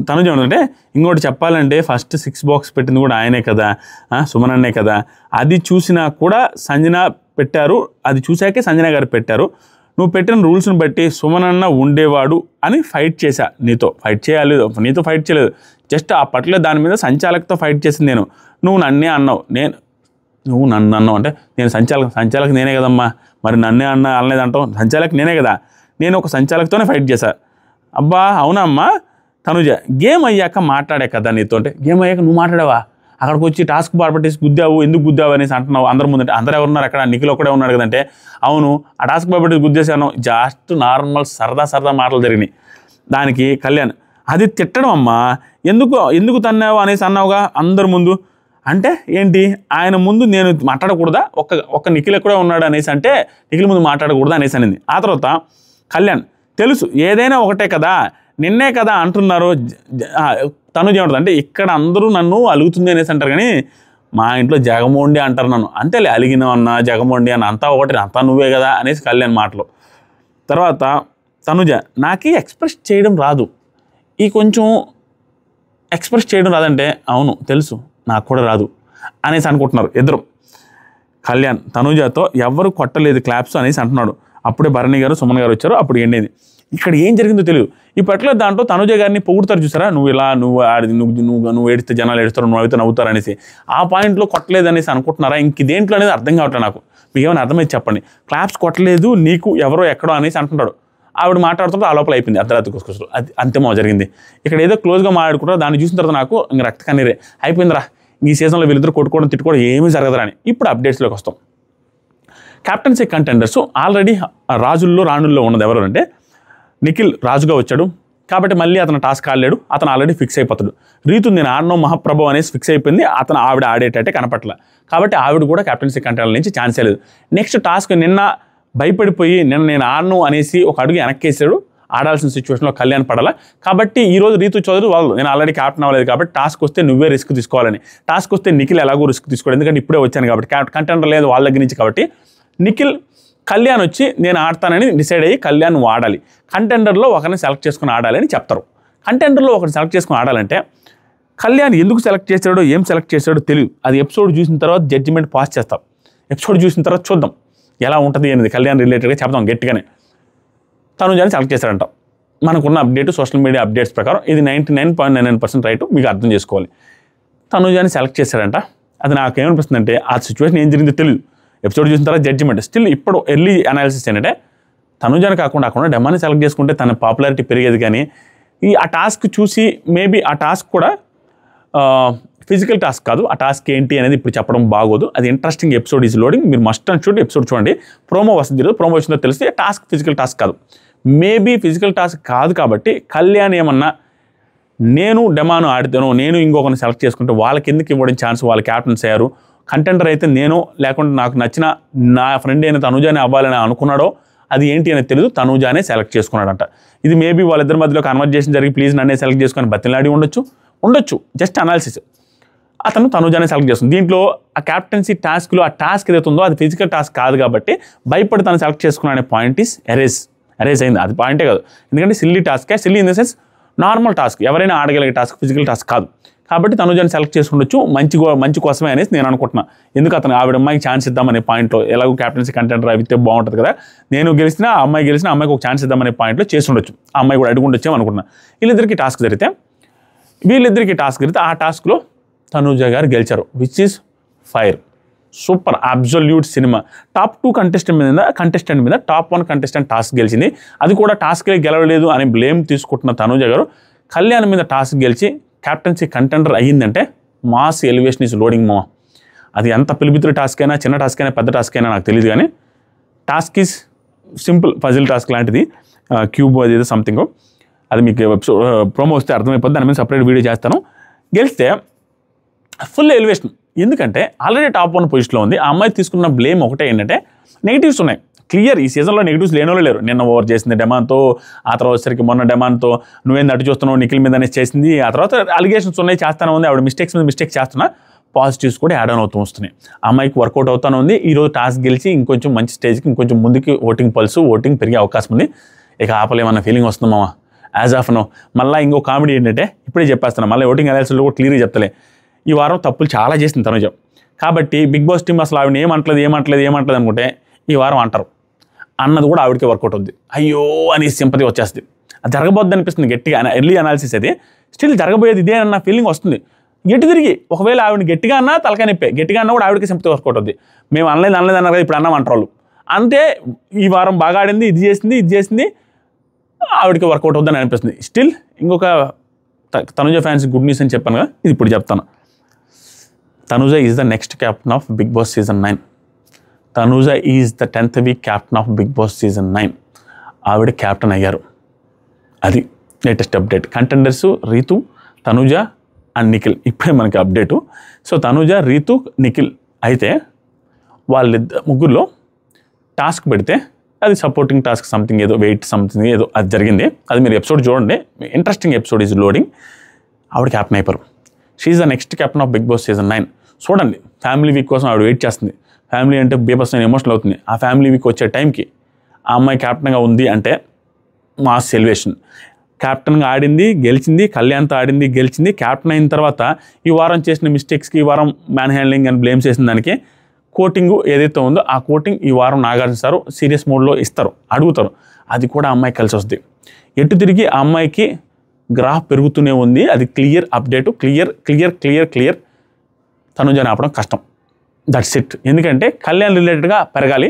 తనుజ ఏమంటే ఇంకోటి చెప్పాలంటే ఫస్ట్ 6 బాక్స్ పెట్టింది కూడా ఆయనే కదా, సుమన్ అన్నే కదా, అది చూసినా కూడా సంజన పెట్టారు, అది చూశాకే సంజన గారు పెట్టారు, నువ్వు పెట్టిన రూల్స్ని బట్టి సుమన్ అన్న ఉండేవాడు అని ఫైట్ చేశా, నీతో ఫైట్ చేయలేదు, జస్ట్ ఆ పర్టికులర్ దాని మీద సంచాలకుతో ఫైట్ చేసింది నేను, నువ్వు నన్ను అన్నావు అంటే నేను సంచాలక నేనే కదమ్మా, మరి నన్నే అనలేదంటావు, సంచాలక నేనే కదా, నేను ఒక సంచాలకుతోనే ఫైట్ చేశా. అబ్బా అవునా అమ్మా తనుజ, గేమ్ అయ్యాక మాట్లాడే కదా నీతో, అంటే గేమ్ అయ్యాక నువ్వు మాట్లాడావా, అక్కడికి వచ్చి టాస్క్ బార్పట్టేసి ఎందుకు గుద్దావు అనేసి అంటున్నావు అందరి ముందంటే, అందరూ ఎవరున్నారు అక్కడ, నిఖిల్ ఒక్కడే ఉన్నాడు కదంటే, అవును ఆ టాస్క్ బార్పట్టేసి గుద్దేశాను, జస్ట్ నార్మల్ సరదా మాటలు జరిగినాయి. దానికి కళ్యాణ్ అది తిట్టడం అమ్మా, ఎందుకు తన్నావు అనేసి అన్నావుగా అందరి ముందు, అంటే ఏంటి ఆయన ముందు నేను మాట్లాడకూడదా, ఒక్క నిఖిల్ కూడా ఉన్నాడు అనేసి అంటే నిఖిల్ ముందు మాట్లాడకూడదా అనేసి అనింది. ఆ తర్వాత కళ్యాణ్ తెలుసు ఏదైనా ఒకటే కదా, నిన్నే కదా అంటున్నారు, తనుజ ఏమంటుంది అంటే ఇక్కడ అందరూ నన్ను అలుగుతుంది అనేసి అంటారు, కానీ మా ఇంట్లో జగమోండి అంటారు నన్ను, అంతేలే అలిగినావు అన్న జగమోండి అన్న అంతా ఒకటి, అంతా నువ్వే కదా అనేసి కళ్యాణ్ మాటలు. తర్వాత తనుజ నాకు ఎక్స్ప్రెస్ చేయడం రాదు, కొంచెం ఎక్స్ప్రెస్ చేయడం రాదంటే అవును తెలుసు నాకు కూడా రాదు అనేసి అనుకుంటున్నారు ఇద్దరు. కళ్యాణ్ తనుజతో ఎవరు కొట్టలేదు క్లాప్స్ అనేసి అంటున్నాడు. అప్పుడే భరణి గారు సుమన్ గారు వచ్చారు, అప్పుడు ఎండేది. ఇక్కడ ఏం జరిగిందో తెలియదు. ఈ పర్టికులర్ దాంట్లో తనుజ గారిని పొగుడుతారు చూసారా, నువ్వు ఏడిస్తే జనాలు ఏడుస్తారు, నువ్వు అయితే నవ్వుతారు అనేసి, ఆ పాయింట్లో కొట్టలేదు అనేసి అనుకుంటున్నారా, ఇంక దేంట్లో అనేది అర్థం కావట్లేదు నాకు, మీకు ఏమైనా అర్థమైతే చెప్పండి. క్లాప్స్ కొట్టలేదు నీకు ఎవరో ఎక్కడో అనేసి అంటున్నాడు. ఆవిడ మాట్లాడుతుంటే ఆ లోపల అయిపోయింది అర్ధరాత్రి కోసం, అది అంతేమో జరిగింది. ఇక్కడ ఏదో క్లోజ్గా మాట్లాడుకుంటారు, దాన్ని చూసిన తర్వాత నాకు ఇంక రక్త కన్నీరే అయిపోయిందిరా, ఈ సీజన్లో వీళ్ళిద్దరు కొట్టుకోవడం తిట్టుకోవడం ఏమీ జరగదురా అని. ఇప్పుడు అప్డేట్స్లోకి వస్తాం. క్యాప్టెన్సీ కంటెండర్స్ ఆల్రెడీ రాణుల్లో ఉన్నది ఎవరు అంటే నిఖిల్ రాజుగా వచ్చాడు కాబట్టి మళ్ళీ అతను టాస్క్ ఆడలేడు, అతను ఆల్రెడీ ఫిక్స్ అయిపోతాడు. రీతు నేను ఆడనో మహాప్రభు అనేసి ఫిక్స్ అయిపోయింది, ఆవిడ ఆడేటట్టే కనపట్ల, కాబట్టి ఆవిడ కూడా క్యాప్టెన్సీ కంటెండర్ నుంచి ఛాన్సే లేదు. నెక్స్ట్ టాస్క్ నిన్న భయపడిపోయి నేను ఆడను అనేసి ఒక అడుగు వెనక్కేసాడు, ఆడాల్సిన సిచ్యువేషన్లో కళ్యాణ్ పడాల. కాబట్టి ఈరోజు రీతు చౌదరి వాళ్ళు నేను ఆల్రెడీ క్యాప్టెన్ అవ్వలేదు కాబట్టి టాస్క్ వస్తే నువ్వే రిస్క్ తీసుకోవాలని, టాస్క్ వస్తే నిఖిల్ ఎలాగో రిస్క్ తీసుకోవాలి ఎందుకంటే ఇప్పుడే వచ్చాను కాబట్టి, కంటెండర్ లేదు వాళ్ళ దగ్గర నుంచి, కాబట్టి నిఖిల్ కళ్యాణ్ వచ్చి నేను ఆడతానని డిసైడ్ అయ్యి కళ్యాణ్ ఆడాలి, కంటెండర్లో ఒకరిని సెలెక్ట్ చేసుకుని ఆడాలి అని చెప్తారు. కంటెండర్లో ఒకరిని సెలెక్ట్ చేసుకుని ఆడాలంటే కళ్యాణ్ ఎందుకు సెలెక్ట్ చేశాడో ఏం సెలెక్ట్ చేశాడో తెలియదు. అది ఎపిసోడ్ చూసిన తర్వాత జడ్జిమెంట్ పాస్ చేస్తాం. ఎపిసోడ్ చూసిన తర్వాత చూద్దాం ఎలా ఉంటుంది అనేది. కళ్యాణ్ రిలేటెడ్గా చెప్తాం గట్టిగానే. తనుజాని సెలెక్ట్ చేశాడంట. మనకున్న అప్డేట్ సోషల్ మీడియా అప్డేట్స్ ప్రకారం ఇది 99.99% రైట్, మీకు అర్థం చేసుకోవాలి. తనుజాని సెలెక్ట్ చేశాడంట. అది నాకు ఏమనిపిస్తుంది అంటే ఆ సిచ్యువేషన్ ఏం జరిగిందో తెలియదు. ఎపిసోడ్ చూసిన తర్వాత జడ్జిమెంట్. స్టిల్ ఇప్పుడు ఎర్లీ అనాలిసిస్ ఏంటంటే తనుజాని కాకుండా డెమాని సెలెక్ట్ చేసుకుంటే తన పాపులారిటీ పెరిగేది. కానీ ఆ టాస్క్ చూసి మేబీ ఆ టాస్క్ కూడా ఫిజికల్ టాస్క్ కాదు. ఆ టాస్క్ ఏంటి అనేది ఇప్పుడు చెప్పడం బాగోదు. అది ఇంట్రెస్టింగ్ ఎపిసోడ్ ఈజ్ లోడింగ్. మీరు మస్ట్ అండ్ షుడ్ ఎపిసోడ్ చూడండి. ప్రోమో వస్తుంది, ప్రోమో వచ్చిందో తెలిస్తే టాస్క్ ఫిజికల్ టాస్క్ కాదు. మేబీ ఫిజికల్ టాస్క్ కాదు కాబట్టి కళ్యాణ్ ఏమన్నా నేను డెమాను ఆడితేనో నేను ఇంకొకరిని సెలెక్ట్ చేసుకుంటే వాళ్ళకి ఎందుకు ఇవ్వడం ఛాన్స్, వాళ్ళు క్యాప్టెన్స్ అయ్యారు. కంటెండర్ అయితే నేను లేకుండా నాకు నచ్చిన నా ఫ్రెండ్ అయిన తనుజానే అవ్వాలని అనుకున్నాడో అది ఏంటి అనేది తెలియదు. తనుజానే సెలెక్ట్ చేసుకున్నాడంట. ఇది మేబీ వాళ్ళిద్దరి మధ్యలో కన్వర్జేషన్ జరిగి ప్లీజ్ నన్నే సెలెక్ట్ చేసుకొని బతిలాడి ఉండొచ్చు. Just analysis. అతను తనుజానే సెలెక్ట్ చేస్తుంది. దీంట్లో ఆ క్యాప్టెన్సీ టాస్క్లో ఆ టాస్క్ ఏదైతే ఉందో అది ఫిజికల్ టాస్క్ కాదు కాబట్టి భయపడి తను సెలెక్ట్ చేసుకున్న అనే పాయింట్ ఈస్ ఎరేజ్ అయింది. అది పాయింటే కాదు. ఎందుకంటే సిల్లీ టాస్కే, silly in the sense normal task, ఎవరైనా ఆడగలిగే టాస్క్, ఫిజికల్ టాస్క్ కాదు. కాబట్టి తనుజాని సెలెక్ట్ చేసుకుండొచ్చు. మంచి కోసమే అనేసి నేను అనుకుంటున్నా. ఎందుకు అతను ఆవిడ అమ్మాయికి ఛాన్స్ ఇద్దామనే పాయింట్లో, ఎలాగో క్యాప్టెన్సీ కంటెంటర్ అయితే బాగుంటుంది కదా, నేను గెలిచినా ఆ అమ్మాయి గెలిచినా అమ్మాయికి ఒక ఛాన్స్ ఇద్దామనే పాయింట్లో చేసి ఉండొచ్చు. ఆ అమ్మాయి కూడా అడుగుండొచ్చేమో అనుకుంటున్నా. వీళ్ళిద్దరికి టాస్క్ జరిగితే ఆ టాస్క్లో తనుజ గారు గెలిచారు, which is fire. Super absolute cinema. Top 2 contestant మీద టాప్ 1 కంటెస్టెంట్ టాస్క్ గెలిచింది. అది కూడా టాస్క్లే గెలవలేదు అని బ్లేమ్ తీసుకుంటున్న తనుజ గారు కళ్యాణ్ మీద టాస్క్ గెలిచి క్యాప్టెన్సీ కంటెండర్ అయ్యిందంటే మాస్ ఎలివేషన్ ఈజ్ లోడింగ్ మామ. అది ఎంత పిలిపితుల టాస్క్ అయినా, చిన్న టాస్క్ అయినా, పెద్ద టాస్క్ అయినా నాకు తెలియదు. కానీ task is simple puzzle task లాంటిది. క్యూబ్ అది ఏదో సంథింగ్. అది మీకు ప్రోమో వస్తే అర్థమైపోద్ది. దాని మీద సపరేట్ వీడియో చేస్తాను. గెలిస్తే ఫుల్ ఎలివేషన్. ఎందుకంటే ఆల్రెడీ టాప్ 1 పొజిషన్లో ఉంది. ఆ అమ్మాయి తీసుకున్న బ్లేమ్ ఒకటే ఏంటంటే నెగిటివ్స్ ఉన్నాయి. క్లియర్ ఈ సీజన్లో నెగిటివ్స్ లేనోళ్ళు లేరు. నిన్న ఓవర్ చేసింది డెమాన్తో, ఆ తర్వాత వచ్చేసరికి మొన్న డెమాన్తో నువ్వేంది అటు చూస్తున్నావు నిఖిల్ మీద అనేసి చేసింది. ఆ తర్వాత అలిగేషన్స్ ఉన్నాయి, చేస్తానే ఉంది. ఆవిడ మిస్టేక్స్ మీద మిస్టేక్స్ చేస్తున్నా, పాజిటివ్స్ కూడా యాడ్ ఆన్ అవుతూ వస్తున్నాయి. ఆ అమ్మాయికి వర్కౌట్ అవుతానే ఉంది. ఈరోజు టాస్క్ గెలిచి ఇంకొంచెం మంచి స్టేజ్కి, ఇంకొంచెం ముందుకి ఓటింగ్ పెరిగే అవకాశం ఉంది. ఇక ఆపలేమన్న ఫీలింగ్ వస్తుంది మామ యాజ్ ఆఫ్ నో. మళ్ళీ ఇంకో కామెడీ ఏంటంటే ఇప్పుడే చెప్పేస్తాను, మళ్ళీ ఓటింగ్ అనాలిసిస్లో కూడా క్లియర్గా చెప్తలే. ఈ వారం తప్పులు చాలా చేసింది తనుజ. కాబట్టి బిగ్ బాస్ టీమ్ అసలు ఆవిడ ఏమంటలేదు అనుకుంటే ఈ వారం అంటారు అన్నది కూడా ఆవిడకే వర్కౌట్ అవుద్ది. అయ్యో అని సింపతి వచ్చేస్తుంది. అది జరగబోద్ది అనిపిస్తుంది గట్టిగా. ఎర్లీ అనాలిసిస్ అది స్టిల్ జరగబోయేది ఇదే అన్న ఫీలింగ్ వస్తుంది. గట్టి తిరిగి ఒకవేళ ఆవిడ గట్టిగా అన్నా తలకాయ నొప్పే, గట్టిగా అన్నా కూడా ఆవిడకి సింపతి వర్కౌట్ అవుద్ది. మేము అనలేదు అన్నారు కదా ఇప్పుడు అన్నాం అంటారు వాళ్ళు. అంతే ఈ వారం బాగా ఆడింది, ఇది చేసింది ఆవిడకి వర్కౌట్ అవుద్దని అనిపిస్తుంది. స్టిల్ ఇంకొక తనుజ ఫ్యాన్స్ గుడ్ న్యూస్ అని చెప్పాను కదా, ఇది ఇప్పుడు చెప్తాను. Tanuja is the next captain of Big Boss season 9. Tanuja is the 10th week captain of Big Boss season 9. ఆవిడ క్యాప్టెన్ అయ్యారు. అది latest update. Contenders Ritu, Tanuja and Nikhil. ఇప్పుడే మనకి అప్డేటు. సో తనుజ, రీతు, నిఖిల్ అయితే ముగ్గురులో టాస్క్ పెడితే అది సపోర్టింగ్ టాస్క్ సంథింగ్ ఏదో ఏదో అది జరిగింది. అది మీరు ఎపిసోడ్ చూడండి, ఇంట్రెస్టింగ్ ఎపిసోడ్ ఈజ్ లోడింగ్. ఆవిడ క్యాప్టెన్ అయిపోయారు. She is the next captain of Big Boss season 9. చూడండి, ఫ్యామిలీ వీక్ కోసం ఆవిడ వెయిట్ చేస్తుంది. ఫ్యామిలీ అంటే బీభత్స ఎమోషనల్ అవుతుంది. ఆ ఫ్యామిలీ వీక్ వచ్చే టైంకి ఆ అమ్మాయి క్యాప్టెన్గా ఉంది అంటే మాస్ ఎలివేషన్. క్యాప్టెన్గా ఆడింది, గెలిచింది. కళ్యాణ్తో ఆడింది, గెలిచింది. క్యాప్టెన్ అయిన తర్వాత ఈ వారం చేసిన మిస్టేక్స్కి, ఈ వారం మ్యాన్ హ్యాండ్లింగ్ అని బ్లేమ్ చేసిన దానికి కోటింగ్ ఏదైతే ఉందో ఆ కోటింగ్ ఈ వారం నాగార్జున సారు సీరియస్ మోడ్లో ఇస్తారు, అడుగుతారు. అది కూడా అమ్మాయి కలిసి వస్తుంది. ఎటు తిరిగి ఆ అమ్మాయికి గ్రాఫ్ పెరుగుతూనే ఉంది. అది క్లియర్ అప్డేటు. క్లియర్. తనుజని ఆపడం కష్టం. That's it. ఎందుకంటే కళ్యాణ్ రిలేటెడ్గా పెరగాలి,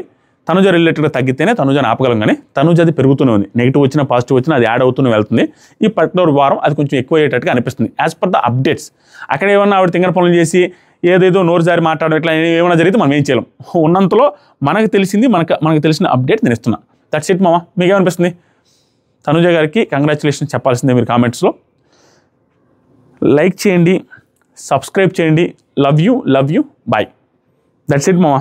తనుజ రిలేటెడ్గా తగ్గితేనే తనుజని ఆపగలం. కానీ తనుజ అది పెరుగుతూనే ఉంది. నెగిటివ్ వచ్చినా పాజిటివ్ వచ్చినా అది యాడ్ అవుతూనే వెళ్తుంది. ఈ పర్టికులర్ వారం అది కొంచెం ఎక్కువ అయ్యేటట్టుగా అనిపిస్తుంది యాజ్ పర్ ద అప్డేట్స్. అక్కడ ఏమన్నా ఆవిడ తింగర పనులు చేసి ఏదేదో నోరు జారి మాట్లాడడం ఇట్లా ఏమైనా జరిగితే మనం ఏం చేయలేం. ఉన్నంతలో మనకు తెలిసింది, మనకు తెలిసిన అప్డేట్ నేను ఇస్తున్నా. దట్స్ ఇట్ మామ. మీకేమనిపిస్తుంది? తనుజ గారికి కంగ్రాచులేషన్స్ చెప్పాల్సిందే మీరు కామెంట్స్లో. లైక్ చేయండి, సబ్స్క్రైబ్ చేయండి. Love you. Bye. That's it మామ.